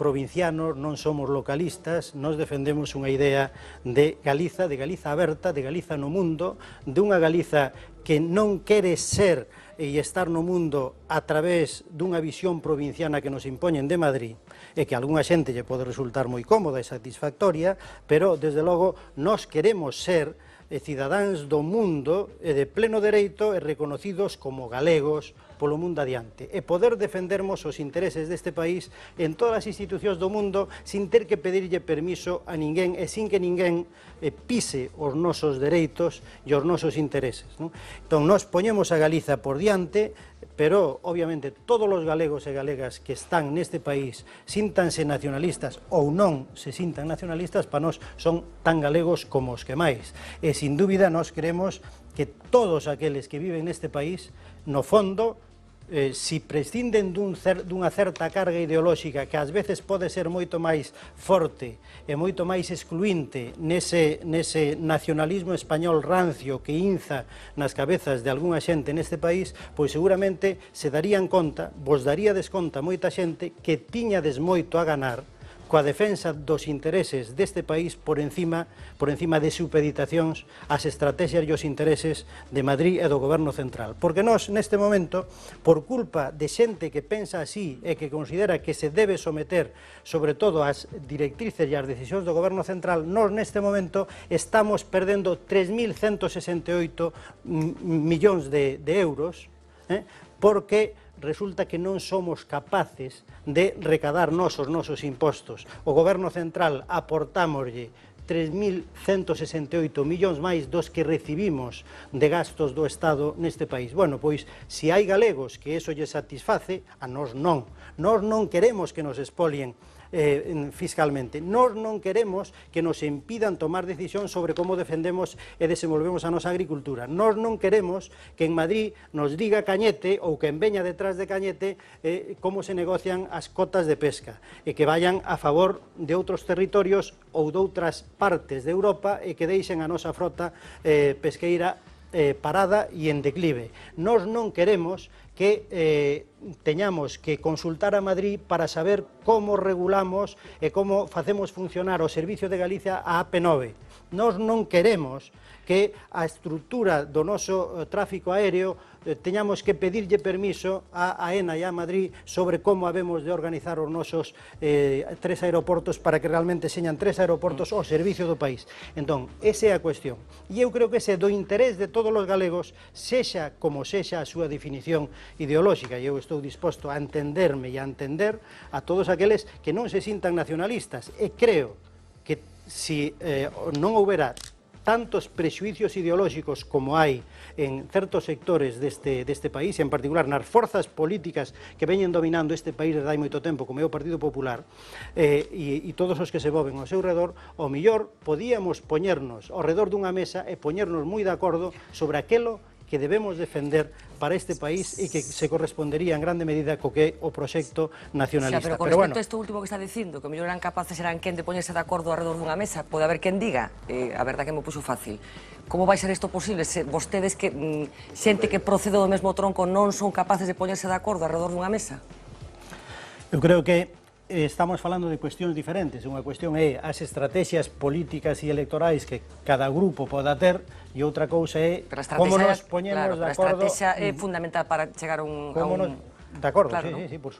provincianos, non somos localistas, nos defendemos unha idea de Galiza aberta, de Galiza no mundo, de unha Galiza que non quere ser e estar no mundo a través dunha visión provinciana que nos impoñen de Madrid, e que a algunha xente lle pode resultar moi cómoda e satisfactoria, pero, desde logo, nós queremos ser cidadáns do mundo e de pleno dereito e reconocidos como galegos polo mundo adiante, e poder defendermos os intereses deste país en todas as institucións do mundo sin ter que pedirlle permiso a ninguén e sin que ninguén pise os nosos dereitos e os nosos intereses, non? Entón, nós poñemos a Galiza por diante, pero, obviamente, todos os galegos e galegas que están neste país síntanse nacionalistas ou non se sintan nacionalistas, para nós son tan galegos como os que máis. E, sin dúbida, nós queremos que todos aqueles que viven neste país, no fondo, si prescinden dunha certa carga ideolóxica que ás veces pode ser moito máis forte e moito máis excluinte nese nacionalismo español rancio que inza nas cabezas de algunha xente neste país, pois seguramente se darían conta, vos daríades conta moita xente que tiñades moito a ganar coa defensa dos intereses deste país por encima de supeditacións ás estrategias e os intereses de Madrid e do goberno central. Porque nós, neste momento, por culpa de xente que pensa así e que considera que se debe someter sobre todo ás directrices e ás decisións do goberno central, nós neste momento estamos perdendo 3.168 millóns de euros, porque resulta que non somos capaces de recadar os nosos impostos. O goberno central aportámoslle 3.168 millóns máis dos que recibimos de gastos do Estado neste país. Bueno, pois, se hai galegos que eso lle satisface, a nós non. Nós non queremos que nos expolien fiscalmente. Nós non queremos que nos impidan tomar decisións sobre como defendemos e desenvolvemos a nosa agricultura. Nós non queremos que en Madrid nos diga Cañete ou que en veña detrás de Cañete como se negocian as cotas de pesca e que vayan a favor de outros territorios ou de outras partes de Europa e que deixen a nosa frota pesqueira parada e en declive. Nós non queremos que teñamos que consultar a Madrid para saber como regulamos e como facemos funcionar o Servicio de Galicia a AP9. Nós non queremos que a estrutura do noso tráfico aéreo teñamos que pedirlle permiso a AENA e a Madrid sobre como habemos de organizar os nosos 3 aeroportos para que realmente señan 3 aeroportos ao servicio do país. Entón, esa é a cuestión. E eu creo que ese do interés de todos os galegos, sexa como sexa a súa definición ideolóxica, e eu estou disposto a entenderme e a entender a todos aqueles que non se sintan nacionalistas. E creo que se non houbera tantos prexuicios ideolóxicos como hai en certos sectores deste país, en particular nas forzas políticas que veñen dominando este país desde hai moito tempo, como é o Partido Popular, e todos os que se moven ao seu redor, ao millor podíamos poñernos ao redor dunha mesa e poñernos moi de acordo sobre aquelo que debemos defender para este país e que se correspondería en grande medida co que é o proxecto nacionalista. Pero con respecto a isto último que está dicindo, que mellor eran capaces eran quen de poñerse de acordo alrededor dunha mesa, pode haber quen diga, a verdad que me puxo fácil, como vai ser isto posible se vostedes que xente que procede do mesmo tronco non son capaces de poñerse de acordo alrededor dunha mesa? Eu creo que estamos falando de cuestións diferentes. Unha cuestión é as estrategias políticas e electorais que cada grupo poda ter e outra cousa é como nos poñemos de acordo. A estrategia é fundamental para chegar a un... De acordo, claro, sí, por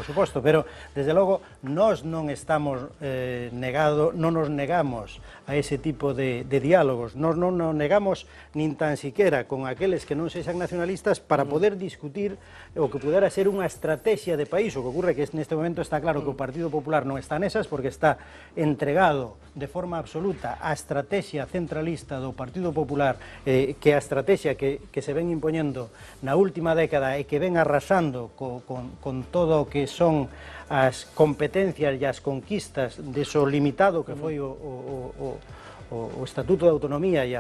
suposto, pero desde logo nós non estamos non nos negamos a ese tipo de diálogos, nós non nos negamos nin tan siquiera con aqueles que non sexan nacionalistas para poder discutir o que pudera ser unha estrategia de país. O que ocurre que neste momento está claro que o Partido Popular non está nesas porque está entregado de forma absoluta a estrategia centralista do Partido Popular, que a estrategia que se ven impoñendo na última década e que ven arrasando con todo o que son as competencias e as conquistas de so limitado que foi o Estatuto de Autonomía e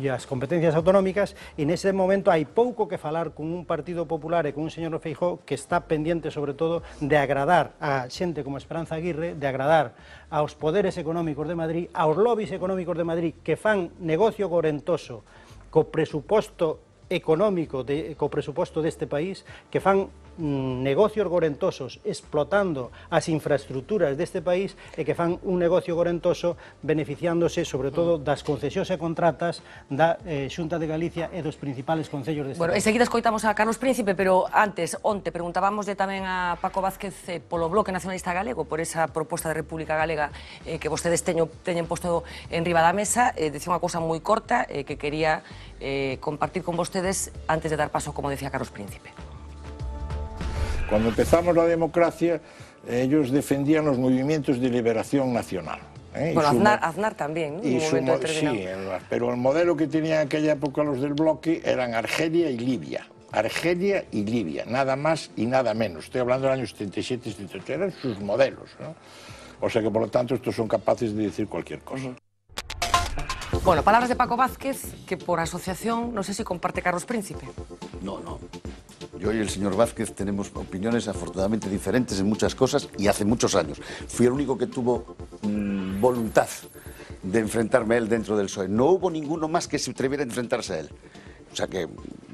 as competencias autonómicas, e nese momento hai pouco que falar con un Partido Popular e con un señor Feijóo que está pendiente sobre todo de agradar a xente como Esperanza Aguirre, de agradar aos poderes económicos de Madrid, aos lobbies económicos de Madrid que fan negocio gorentoso co presuposto económico, co presuposto deste país, que fan negocios gorentosos explotando as infraestructuras deste país e que fan un negocio gorentoso beneficiándose sobre todo das concesións e contratas da Xunta de Galicia e dos principales concellos deste país. Enseguida escoitamos a Carlos Príncipe, pero antes, onte, preguntábamos tamén a Paco Vázquez polo Bloque Nacionalista Galego, por esa proposta de República Galega que vostedes teñen posto en riba da mesa. Decía unha cousa moi corta que quería compartir con vostedes antes de dar paso, como decía Carlos Príncipe. Cuando empezamos la democracia, ellos defendían los movimientos de liberación nacional. Bueno, Aznar también, ¿no? Sí, pero el modelo que tenían en aquella época los del bloque eran Argelia y Libia. Argelia y Libia, nada más y nada menos. Estoy hablando del año 77, 78, eran sus modelos, ¿no? O sea que, por lo tanto, estos son capaces de decir cualquier cosa. Bueno, palabras de Paco Vázquez, que por asociación, no sé si comparte Carlos Príncipe. No. Yo y el señor Vázquez tenemos opiniones afortunadamente diferentes en muchas cosas y hace muchos años. Fui el único que tuvo voluntad de enfrentarme a él dentro del PSOE. No hubo ninguno más que se atreviera a enfrentarse a él. O sea que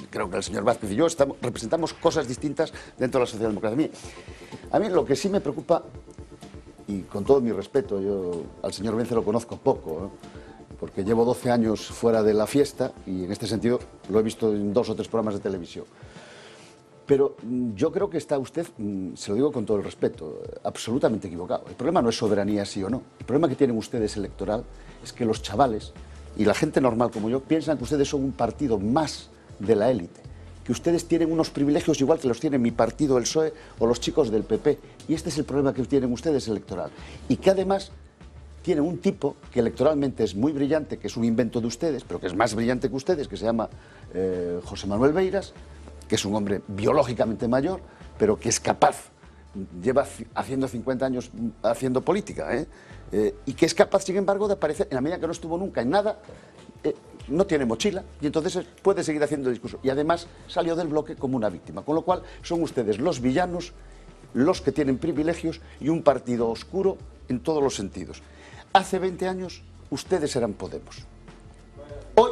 creo que el señor Vázquez y yo representamos cosas distintas dentro de la socialdemocracia. A mí lo que sí me preocupa, y con todo mi respeto, yo al señor Vence lo conozco poco, ¿no? Porque llevo 12 años fuera de la fiesta y en este sentido lo he visto en 2 o 3 programas de televisión. Pero yo creo que está usted, se lo digo con todo el respeto, absolutamente equivocado. El problema no es soberanía sí o no. El problema que tienen ustedes electoral es que los chavales y la gente normal como yo piensan que ustedes son un partido más de la élite, que ustedes tienen unos privilegios igual que los tiene mi partido, el PSOE, o los chicos del PP. Y este es el problema que tienen ustedes electoral. Y que además tienen un tipo que electoralmente es muy brillante, que es un invento de ustedes, pero que es más brillante que ustedes, que se llama José Manuel Beiras, que es un hombre biológicamente mayor, pero que es capaz, lleva haciendo 50 años haciendo política, y que es capaz, sin embargo, de aparecer, en la medida que no estuvo nunca en nada, no tiene mochila, y entonces puede seguir haciendo discurso. Y además salió del bloque como una víctima, con lo cual son ustedes los villanos, los que tienen privilegios y un partido oscuro en todos los sentidos. Hace 20 años ustedes eran Podemos. Hoy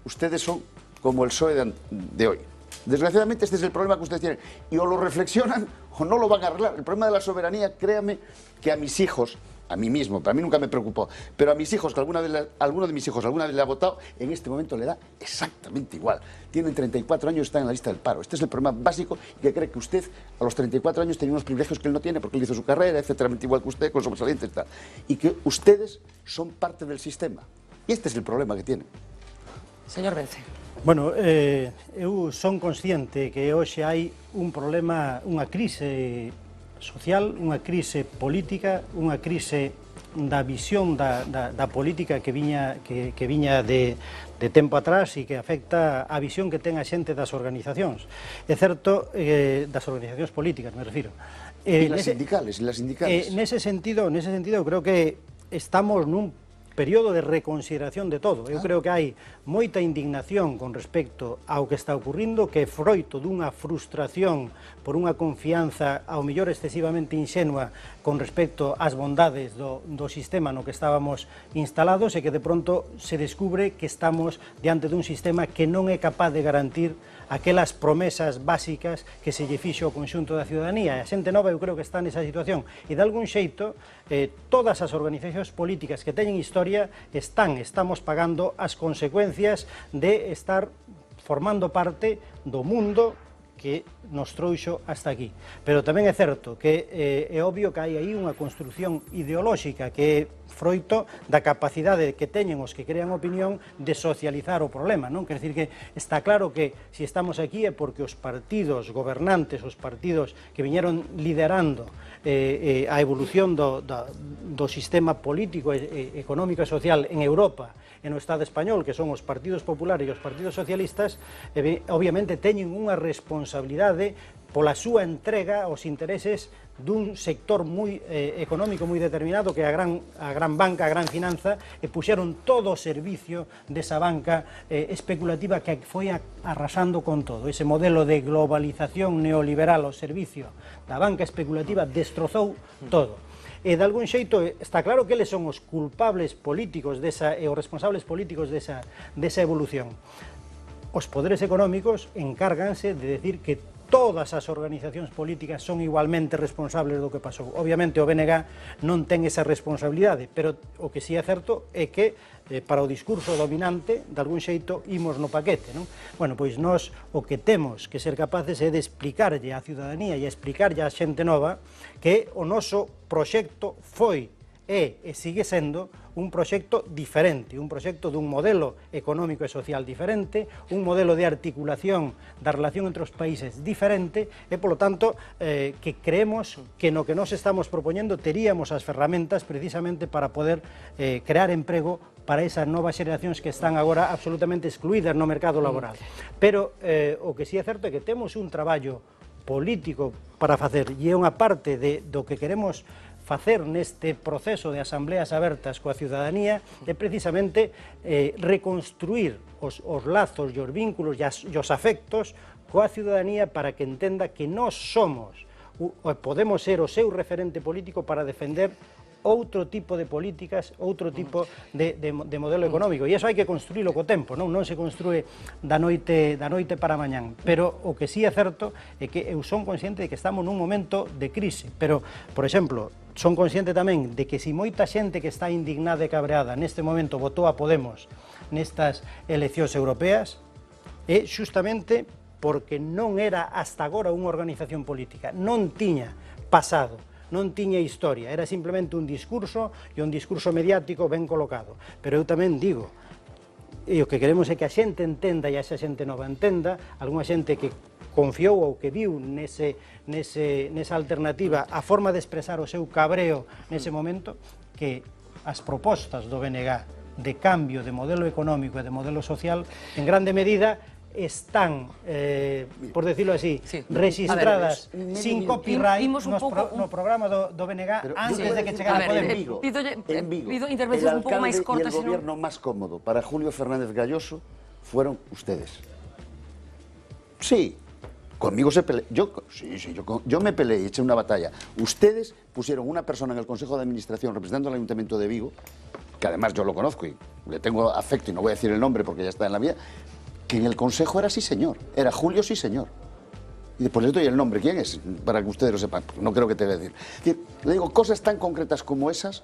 ustedes son como el PSOE de hoy. Desgraciadamente este es el problema que ustedes tienen. Y o lo reflexionan o no lo van a arreglar. El problema de la soberanía, créame que a mis hijos, a mí mismo, para mí nunca me preocupó, pero a mis hijos, que alguno de mis hijos alguna vez le ha votado, en este momento le da exactamente igual. Tienen 34 años y están en la lista del paro. Este es el problema básico, que cree que usted a los 34 años tenía unos privilegios que él no tiene porque él hizo su carrera, etcétera, igual que usted, con sobresalientes y tal. Y que ustedes son parte del sistema. Y este es el problema que tienen. Señor Vence. Bueno, eu son consciente que hoxe hai un problema, unha crise social, unha crise política, unha crise da visión da política que viña de tempo atrás e que afecta a visión que ten a xente das organizacións. É certo, das organizacións políticas, me refiro. E las sindicales. Nese sentido, eu creo que estamos nun período de reconsideración de todo. Eu creo que hai moita indignación con respecto ao que está ocurrindo, que é froito dunha frustración por unha confianza ao mellor excesivamente inxenua con respecto ás bondades do sistema no que estábamos instalados e que de pronto se descubre que estamos diante dun sistema que non é capaz de garantir aquelas promesas básicas que se lle fixo ao conxunto da ciudadanía. A xente nova eu creo que está nesa situación e de algún xeito todas as organizacións políticas que teñen historia estamos pagando as consecuencias de estar formando parte do mundo que nos trouxo hasta aquí. Pero tamén é certo que é obvio que hai aí unha construcción ideolóxica que é froito da capacidade que teñen os que crean opinión de socializar o problema, non? Quer decir que está claro que se estamos aquí é porque os partidos gobernantes, os partidos que viñeron liderando a evolución do sistema político, económico e social en Europa e no Estado español, que son os partidos populares e os partidos socialistas, obviamente teñen unha responsabilidade pola súa entrega aos intereses dun sector moi económico moi determinado que é a gran banca, a gran finanza, e puxeron todo o servicio desa banca especulativa que foi arrasando con todo. Ese modelo de globalización neoliberal ao servicio da banca especulativa destrozou todo. E de algún xeito está claro que eles son os culpables políticos e os responsables políticos desa evolución. Os poderes económicos encárganse de decir que todas as organizacións políticas son igualmente responsables do que pasou. Obviamente o BNG non ten esa responsabilidade, pero o que sí é certo é que para o discurso dominante, de algún xeito, imos no paquete, non? Bueno, pois nós o que temos que ser capaces é de explicarlle á ciudadanía e explicarlle á xente nova que o noso proxecto foi e sigue sendo un proxecto diferente, un proxecto dun modelo económico e social diferente, un modelo de articulación da relación entre os países diferente e, polo tanto, que creemos que no que nos estamos propoñendo teríamos as ferramentas precisamente para poder crear emprego para esas novas xeracións que están agora absolutamente excluídas no mercado laboral. Pero o que sí é certo é que temos un traballo político para facer e é unha parte do que queremos facer neste proceso de asambleas abertas coa ciudadanía é precisamente reconstruir os lazos e os vínculos e os afectos coa ciudadanía para que entenda que nós somos, podemos ser o seu referente político para defender outro tipo de políticas, outro tipo de modelo económico. E iso hai que construílo co tempo, non se construe da noite para mañán. Pero o que sí é certo é que eu son consciente de que estamos nun momento de crise. Pero, por exemplo, son consciente tamén de que se moita xente que está indignada e cabreada neste momento votou a Podemos nestas eleccións europeas, é justamente porque non era hasta agora unha organización política, non tiña pasado, non tiña historia, era simplemente un discurso e un discurso mediático ben colocado. Pero eu tamén digo, e o que queremos é que a xente entenda e a esa xente nova entenda, algunha xente que confiou ou que viu nesa alternativa a forma de expresar o seu cabreo nese momento, que as propostas do BNG de cambio de modelo económico e de modelo social en grande medida están, por decirlo así, registradas sin copyright no programa do BNG antes de que chegara a Podemos. Pido intervencións un pouco máis cortas. El gobierno máis cómodo para Julio Fernández Galloso fueron ustedes. Sí, conmigo se peleó. Yo me peleé y eché una batalla. Ustedes pusieron una persona en el Consejo de Administración representando al Ayuntamiento de Vigo, que además yo lo conozco y le tengo afecto y no voy a decir el nombre porque ya está en la vida, que en el Consejo era sí señor, era Julio sí señor. Y después les doy el nombre, ¿quién es? Para que ustedes lo sepan, no creo que te voy a decir. Le digo, cosas tan concretas como esas.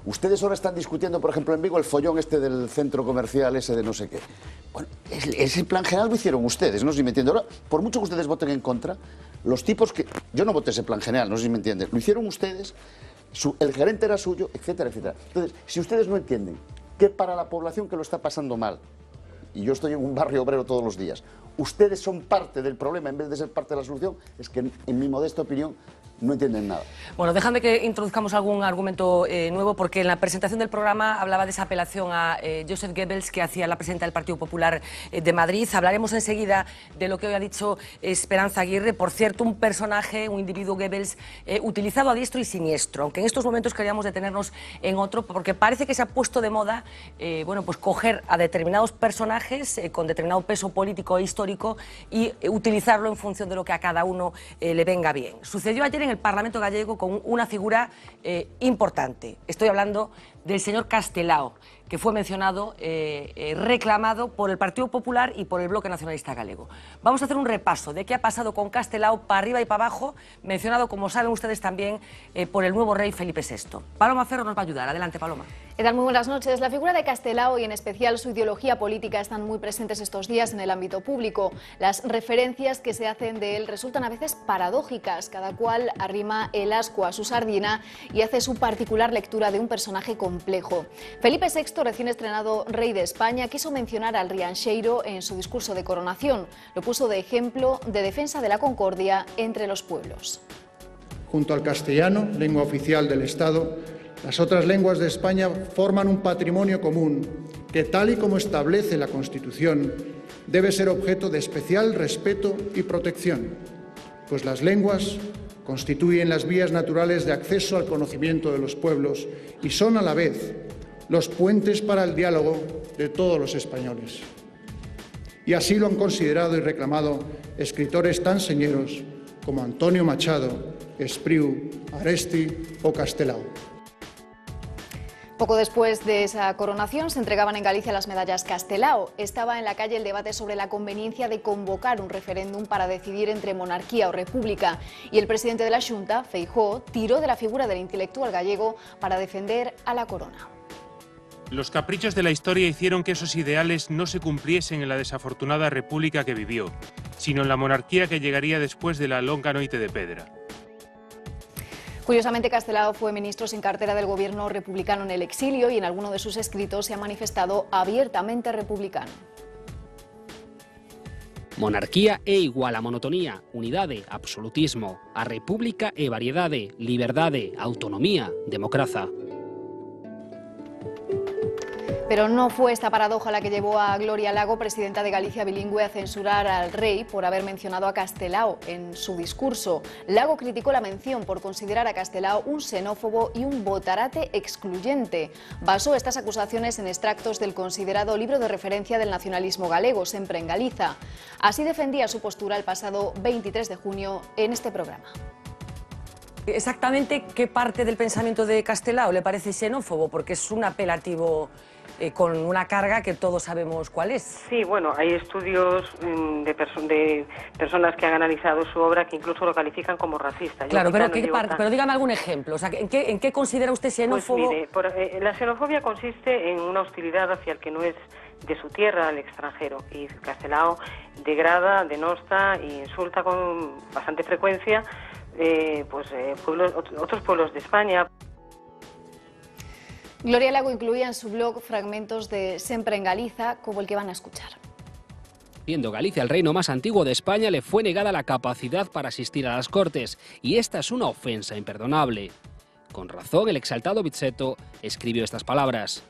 Ustedes ahora están discutiendo, por ejemplo, en Vigo, el follón este del centro comercial ese de no sé qué. Bueno, ese plan general lo hicieron ustedes, no sé si me entienden. Ahora, por mucho que ustedes voten en contra, los tipos que... Yo no voté ese plan general, no sé si me entienden. Lo hicieron ustedes, el gerente era suyo, etcétera, etcétera. Entonces, si ustedes no entienden que para la población que lo está pasando mal, y yo estoy en un barrio obrero todos los días, ustedes son parte del problema en vez de ser parte de la solución, es que, en mi modesta opinión, no entienden nada. Bueno, déjame que introduzcamos algún argumento nuevo, porque en la presentación del programa hablaba de esa apelación a Joseph Goebbels que hacía la presidenta del Partido Popular de Madrid. Hablaremos enseguida de lo que hoy ha dicho Esperanza Aguirre. Por cierto, un personaje, un individuo Goebbels utilizado a diestro y siniestro, aunque en estos momentos queríamos detenernos en otro, porque parece que se ha puesto de moda bueno, pues coger a determinados personajes con determinado peso político e histórico y utilizarlo en función de lo que a cada uno le venga bien. Sucedió ayer en el Parlamento gallego con una figura importante. Estoy hablando del señor Castelao, que fue mencionado, reclamado por el Partido Popular y por el Bloque Nacionalista Galego. Vamos a hacer un repaso de qué ha pasado con Castelao para arriba y para abajo, mencionado, como saben ustedes también, por el nuevo rey Felipe VI. Paloma Ferro nos va a ayudar. Adelante, Paloma. ¿Qué tal? Muy buenas noches. La figura de Castelao y en especial su ideología política están muy presentes estos días en el ámbito público. Las referencias que se hacen de él resultan a veces paradójicas. Cada cual arrima el ascua a su sardina y hace su particular lectura de un personaje complejo. Felipe VI, recién estrenado rey de España, quiso mencionar al Rianxeiro en su discurso de coronación. Lo puso de ejemplo de defensa de la concordia entre los pueblos. Junto al castellano, lengua oficial del Estado, las otras lenguas de España forman un patrimonio común que, tal y como establece la Constitución, debe ser objeto de especial respeto y protección, pues las lenguas constituyen las vías naturales de acceso al conocimiento de los pueblos y son a la vez los puentes para el diálogo de todos los españoles. Y así lo han considerado y reclamado escritores tan señeros como Antonio Machado, Espriu, Aresti o Castelao. Poco después de esa coronación se entregaban en Galicia las medallas Castelao. Estaba en la calle el debate sobre la conveniencia de convocar un referéndum para decidir entre monarquía o república. Y el presidente de la Xunta, Feijóo, tiró de la figura del intelectual gallego para defender a la corona. Los caprichos de la historia hicieron que esos ideales no se cumpliesen en la desafortunada república que vivió, sino en la monarquía que llegaría después de la longa noite de pedra. Curiosamente, Castelao fue ministro sin cartera del gobierno republicano en el exilio y en alguno de sus escritos se ha manifestado abiertamente republicano. Monarquía é igual a monotonía, unidade, absolutismo, a república é variedade, liberdade, autonomía, democracia. Pero no fue esta paradoja la que llevó a Gloria Lago, presidenta de Galicia bilingüe, a censurar al rey por haber mencionado a Castelao en su discurso. Lago criticó la mención por considerar a Castelao un xenófobo y un botarate excluyente. Basó estas acusaciones en extractos del considerado libro de referencia del nacionalismo galego, Sempre en Galiza. Así defendía su postura el pasado 23 de junio en este programa. Exactamente qué parte del pensamiento de Castelao le parece xenófobo, porque es un apelativo con una carga que todos sabemos cuál es. Sí, bueno, hay estudios de personas que han analizado su obra que incluso lo califican como racista. Claro, pero, pero dígame algún ejemplo. O sea, ¿en qué considera usted xenófobo? Pues mire, la xenofobia consiste en una hostilidad hacia el que no es de su tierra, al extranjero. Y Castelao degrada, denosta e insulta con bastante frecuencia otros pueblos de España. Gloria Lago incluía en su blog fragmentos de Sempre en Galiza, como el que van a escuchar. Siendo Galicia el reino más antiguo de España, le fue negada la capacidad para asistir a las Cortes, y esta es una ofensa imperdonable. Con razón, el exaltado Bizzetto escribió estas palabras.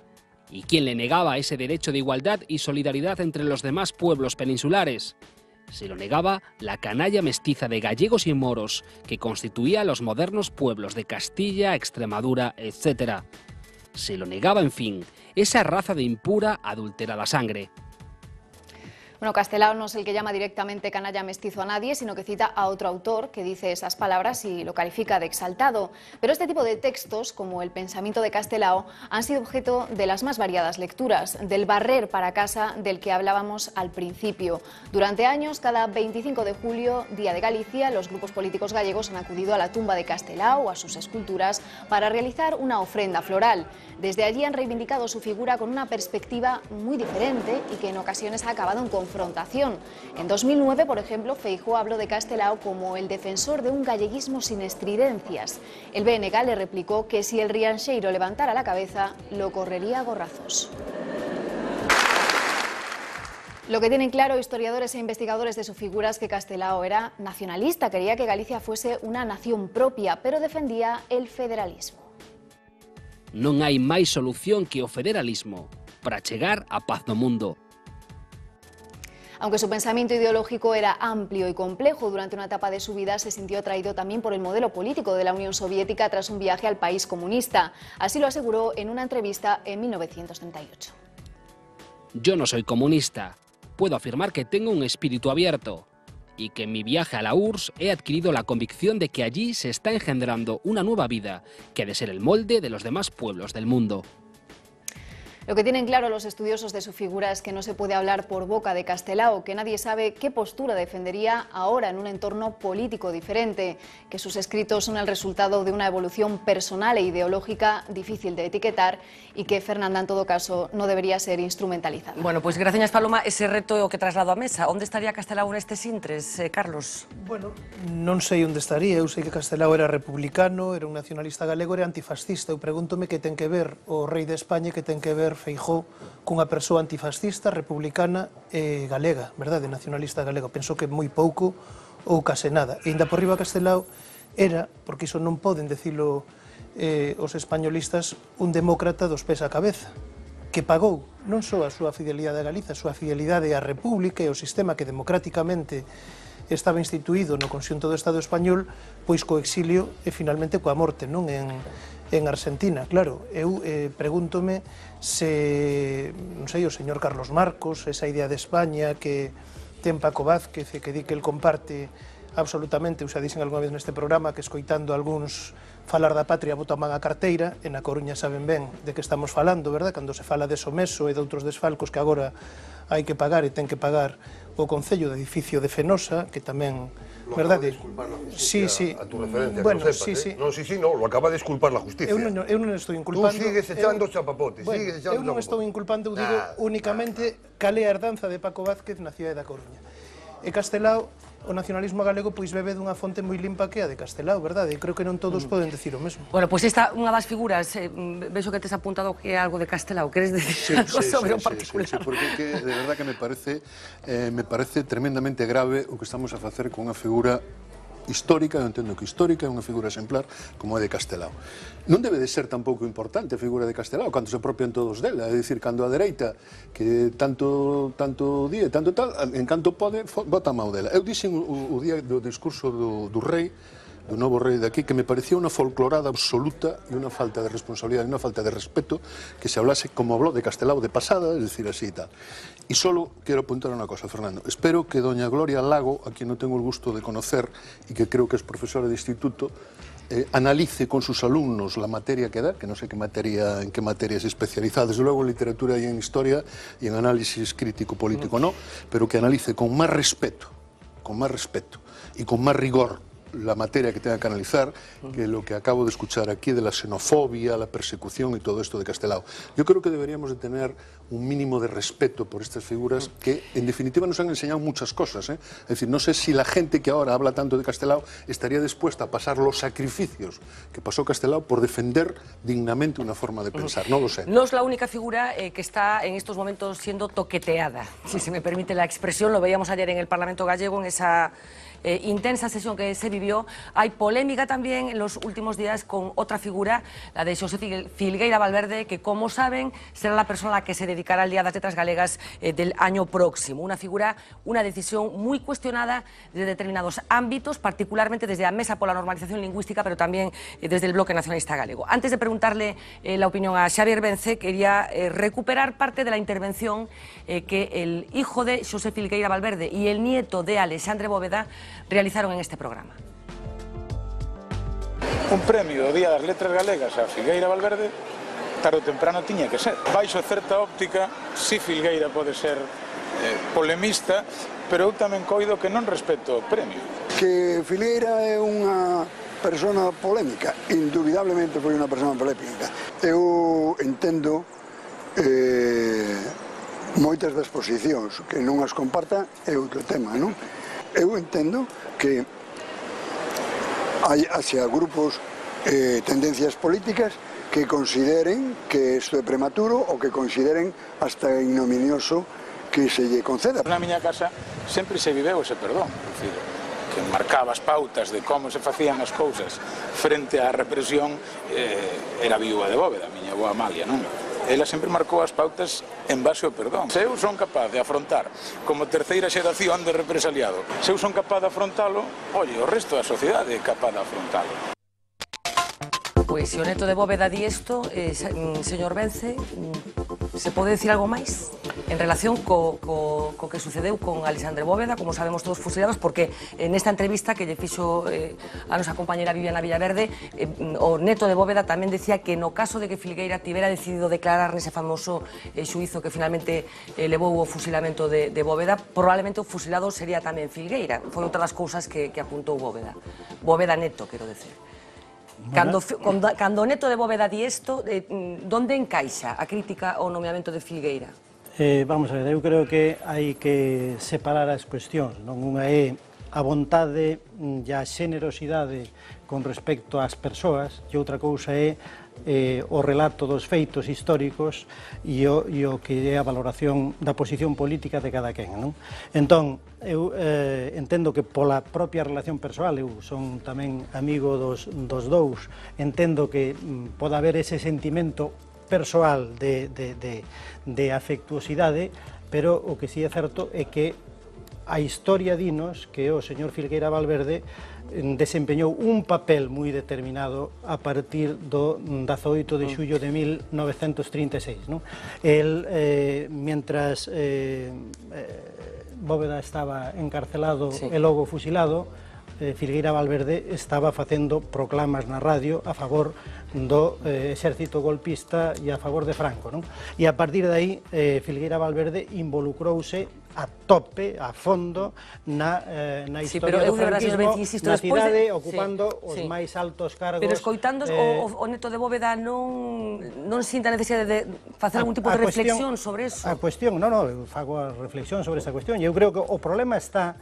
¿Y quién le negaba ese derecho de igualdad y solidaridad entre los demás pueblos peninsulares? Se lo negaba la canalla mestiza de gallegos y moros que constituía los modernos pueblos de Castilla, Extremadura, etc. Se lo negaba, en fin, esa raza de impura, adulterada sangre. Bueno, Castelao no es el que llama directamente canalla mestizo a nadie, sino que cita a otro autor que dice esas palabras y lo califica de exaltado. Pero este tipo de textos, como el pensamiento de Castelao, han sido objeto de las más variadas lecturas, del barrer para casa del que hablábamos al principio. Durante años, cada 25 de julio, Día de Galicia, los grupos políticos gallegos han acudido a la tumba de Castelao o a sus esculturas para realizar una ofrenda floral. Desde allí han reivindicado su figura con una perspectiva muy diferente y que en ocasiones ha acabado en confrontación. En 2009, por ejemplo, Feijóo habló de Castelao como el defensor de un galleguismo sin estridencias. El BNG le replicó que si el Rianxeiro levantara la cabeza, lo correría a gorrazos. Lo que tienen claro historiadores e investigadores de su figura es que Castelao era nacionalista, quería que Galicia fuese una nación propia, pero defendía el federalismo. Non hai máis solución que o federalismo para chegar á paz no mundo. Aunque su pensamiento ideológico era amplio y complejo, durante una etapa de su vida se sintió atraído también por el modelo político de la Unión Soviética tras un viaje al país comunista. Así lo aseguró en una entrevista en 1938. Yo no soy comunista. Puedo afirmar que tengo un espíritu abierto y que en mi viaje a la URSS he adquirido la convicción de que allí se está engendrando una nueva vida que ha de ser el molde de los demás pueblos del mundo. Lo que tienen claro los estudiosos de su figura es que no se puede hablar por boca de Castelao, que nadie sabe qué postura defendería ahora en un entorno político diferente, que sus escritos son el resultado de una evolución personal e ideológica difícil de etiquetar y que Fernanda, en todo caso, no debería ser instrumentalizada. Bueno, pois graciñas, Paloma, ese reto é o que traslado á mesa. Onde estaría Castelao nestes intres, Carlos? Bueno, non sei onde estaría, eu sei que Castelao era republicano, era un nacionalista galego, era antifascista. Eu pregúntome que ten que ver o rei de España, que ten que ver Feijóo cunha persoa antifascista, republicana e galega, verdade, nacionalista galega. Penso que moi pouco ou case nada. E ainda por riba Castelao era, porque iso non poden decilo os españolistas, un demócrata dos pés á cabeza, que pagou non só a súa fidelidade a Galiza, a súa fidelidade á República e ao sistema que democráticamente estaba instituído no conxunto do Estado español, pois co exilio e finalmente coa morte, non en Argentina. Claro, eu pregúntome se, non sei, o señor Carlos Marcos, esa idea de España que ten Paco Vázquez e que di que el comparte absolutamente, eu xa dixen algunha vez neste programa que escoitando algúns falar da patria botan man a carteira, e na Coruña saben ben de que estamos falando, verdad? Cando se fala de Someso e de outros desfalcos que agora hai que pagar e ten que pagar o Concello de Edificio de Fenosa, que tamén, verdade? Sí, sí. A tu referencia, bueno, que lo sepas, sí, sí. No, sí, no, lo acaba de disculpar la justicia. Eu non estou inculpando. Tú sigues echando chapapotes, bueno, sigues echando eu non estou inculpando, eu digo únicamente cal é a herdanza de Paco Vázquez na cidade da Coruña. E Castelao, o nacionalismo galego pois bebe dunha fonte moi limpa que é a de Castelao, verdade? E creo que non todos poden decir o mesmo. Bueno, pois esta unha das figuras, vexo que tes apuntado que é algo de Castelao. Queres decir algo sobre o particular? Sí, porque de verdad que me parece tremendamente grave o que estamos a facer con unha figura histórica, eu entendo que histórica, é unha figura exemplar como é de Castelao. Non debe de ser tampouco importante a figura de Castelao cando se apropian todos dela, é dicir, cando a dereita que tanto di e tanto tal, en canto pode, vota mau dela. Eu dixen o día do discurso do rei, do novo rei de aquí, que me parecía unha folclorada absoluta e unha falta de responsabilidade e unha falta de respeto que se hablase como habló de Castelao de pasada, es decir, así e tal. Y solo quiero apuntar una cosa, Fernando. Espero que doña Gloria Lago, a quien no tengo el gusto de conocer y que creo que es profesora de instituto, analice con sus alumnos la materia que da, que no sé en qué materia es especializada, desde luego en literatura y en historia y en análisis crítico político no, pero que analice con más respeto y con más rigor la materia que tenga que analizar que lo que acabo de escuchar aquí de la xenofobia, la persecución y todo esto de Castelao. Yo creo que deberíamos de tener un mínimo de respeto por estas figuras que en definitiva nos han enseñado muchas cosas. Es decir, no sé si la gente que ahora habla tanto de Castelao estaría dispuesta a pasar los sacrificios que pasó Castelao por defender dignamente una forma de pensar, no lo sé. No es la única figura que está en estos momentos siendo toqueteada, si se me permite la expresión. Lo veíamos ayer en el Parlamento gallego, en esa intensa sesión que se vivió. Hay polémica también en los últimos días con otra figura, la de Xosé Filgueira Valverde, que, como saben, será la persona a la que se dedicará el Día das Letras Galegas del año próximo. Una figura, una decisión muy cuestionada de determinados ámbitos, particularmente desde la Mesa por la Normalización Lingüística, pero también desde el Bloque Nacionalista Galego. Antes de preguntarle la opinión a Xavier Vence, quería recuperar parte de la intervención que el hijo de Xosé Filgueira Valverde y el nieto de Alexandre Bóveda realizaron en este programa. Un premio do Día das Letras Galegas a Filgueira Valverde tarde ou temprano tiña que ser. Baixo certa óptica, si Filgueira pode ser polemista, pero eu tamén coido que non respeto o premio. Que Filgueira é unha persona polémica, indubidablemente foi unha persona polémica. Eu entendo moitas das posicións, que non as comparta é outro tema, non? Eu entendo que hai hacia grupos tendencias políticas que consideren que isto é prematuro ou que consideren hasta ignominioso que se lle conceda. Na miña casa sempre se viveu ese perdón, é dicir, que marcaba as pautas de como se facían as cousas frente á represión, era a viúva de Bóveda, a miña boa Amalia, non? Ela sempre marcou as pautas en base ao perdón. Se eu son capaz de afrontar como terceira xeración de represaliado, se eu son capaz de afrontalo, oye, o resto da sociedade é capaz de afrontalo. Pois se o neto de Bóveda di isto, señor Vence, se pode decir algo máis en relación co que sucedeu con Alexandre Bóveda, como sabemos todos fusilados, porque nesta entrevista que lle fixo a nosa compañera Viviana Villaverde, o neto de Bóveda tamén decía que no caso de que Filgueira tivera decidido declarar nese famoso xuízo que finalmente levou o fusilamento de Bóveda, probablemente o fusilado sería tamén Filgueira. Foi outra das cousas que apuntou Bóveda. Bóveda neto, quero decir. Cando o neto de Bóveda di isto, onde encaixa a crítica ao nomeamento de Filgueira? Vamos a ver, eu creo que hai que separar as cuestións, non? Unha é a vontade e a xenerosidade con respecto ás persoas, e outra cousa é o relato dos feitos históricos e o que é a valoración da posición política de cada quen, non? Entón, eu entendo que pola propia relación persoal, eu son tamén amigo dos dous, entendo que pode haber ese sentimento persoal de afectuosidade, pero o que sí é certo é que a historia dinos que o señor Filgueira Valverde desempeñou un papel moi determinado a partir do 18 de xullo de 1936. El, mientras Bóveda estaba encarcelado e logo fusilado, Filgueira Valverde estaba facendo proclamas na radio a favor do exército golpista e a favor de Franco, non? E a partir de aí, Filgueira Valverde involucrouse a tope, a fondo, na historia do franquismo, na cidade, ocupando os máis altos cargos. Pero escoitando o neto de Bóveda non sinta a necesidade de facer algún tipo de reflexión sobre eso? A cuestión, non, eu fago a reflexión sobre esa cuestión, e eu creo que o problema está,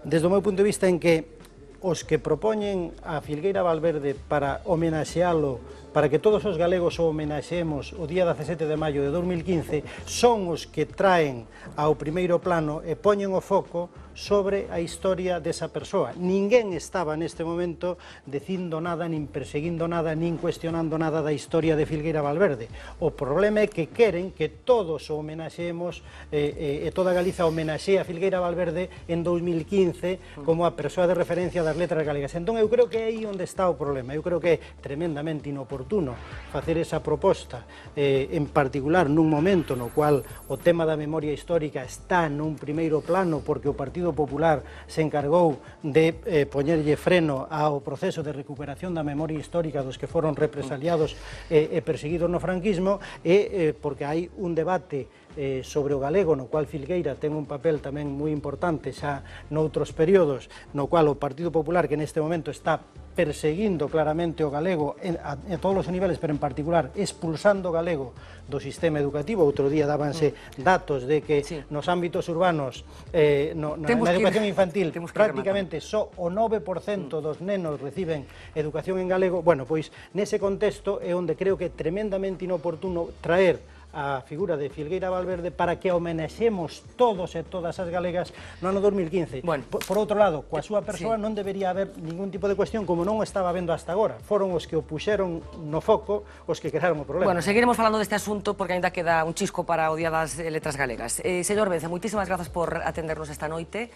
desde o meu punto de vista, en que os que propoñen a Filgueira Valverde para homenaxealo, para que todos os galegos o homenaxeemos o día 17 de maio de 2015, son os que traen ao primeiro plano e poñen o foco sobre a historia desa persoa. Ninguén estaba neste momento dicindo nada, nin perseguindo nada, nin cuestionando nada da historia de Filgueira Valverde. O problema é que queren que todos o homenaxeemos e toda Galiza homenaxea a Filgueira Valverde en 2015 como a persoa de referencia das letras galegas. Entón eu creo que é aí onde está o problema. Eu creo que é tremendamente inoportuno facer esa proposta, en particular nun momento no cual o tema da memoria histórica está nun primeiro plano porque o Partido Popular se encargou de poñerlle freno ao proceso de recuperación da memoria histórica dos que foron represaliados e perseguidos no franquismo, e porque hai un debate sobre o galego, no cual Filgueira ten un papel tamén moi importante xa noutros períodos, no cual o Partido Popular, que neste momento está perseguindo claramente o galego a todos os niveles, pero en particular expulsando o galego do sistema educativo. Outro día dábanse datos de que nos ámbitos urbanos, na educación infantil, prácticamente só o 9% dos nenos reciben educación en galego. Bueno, pois nese contexto é onde creo que é tremendamente inoportuno traer a figura de Filgueira Valverde para que homenaxemos todos e todas as galegas no ano 2015. Por outro lado, coa súa persoa non debería haber ningún tipo de cuestión, como non o estaba vendo hasta agora. Foron os que o puxeron no foco os que crearon o problema. Bueno, seguiremos falando deste asunto porque ainda queda un chisco para o Día das Letras Galegas. Señor Vence, moitísimas grazas por atendernos esta noite.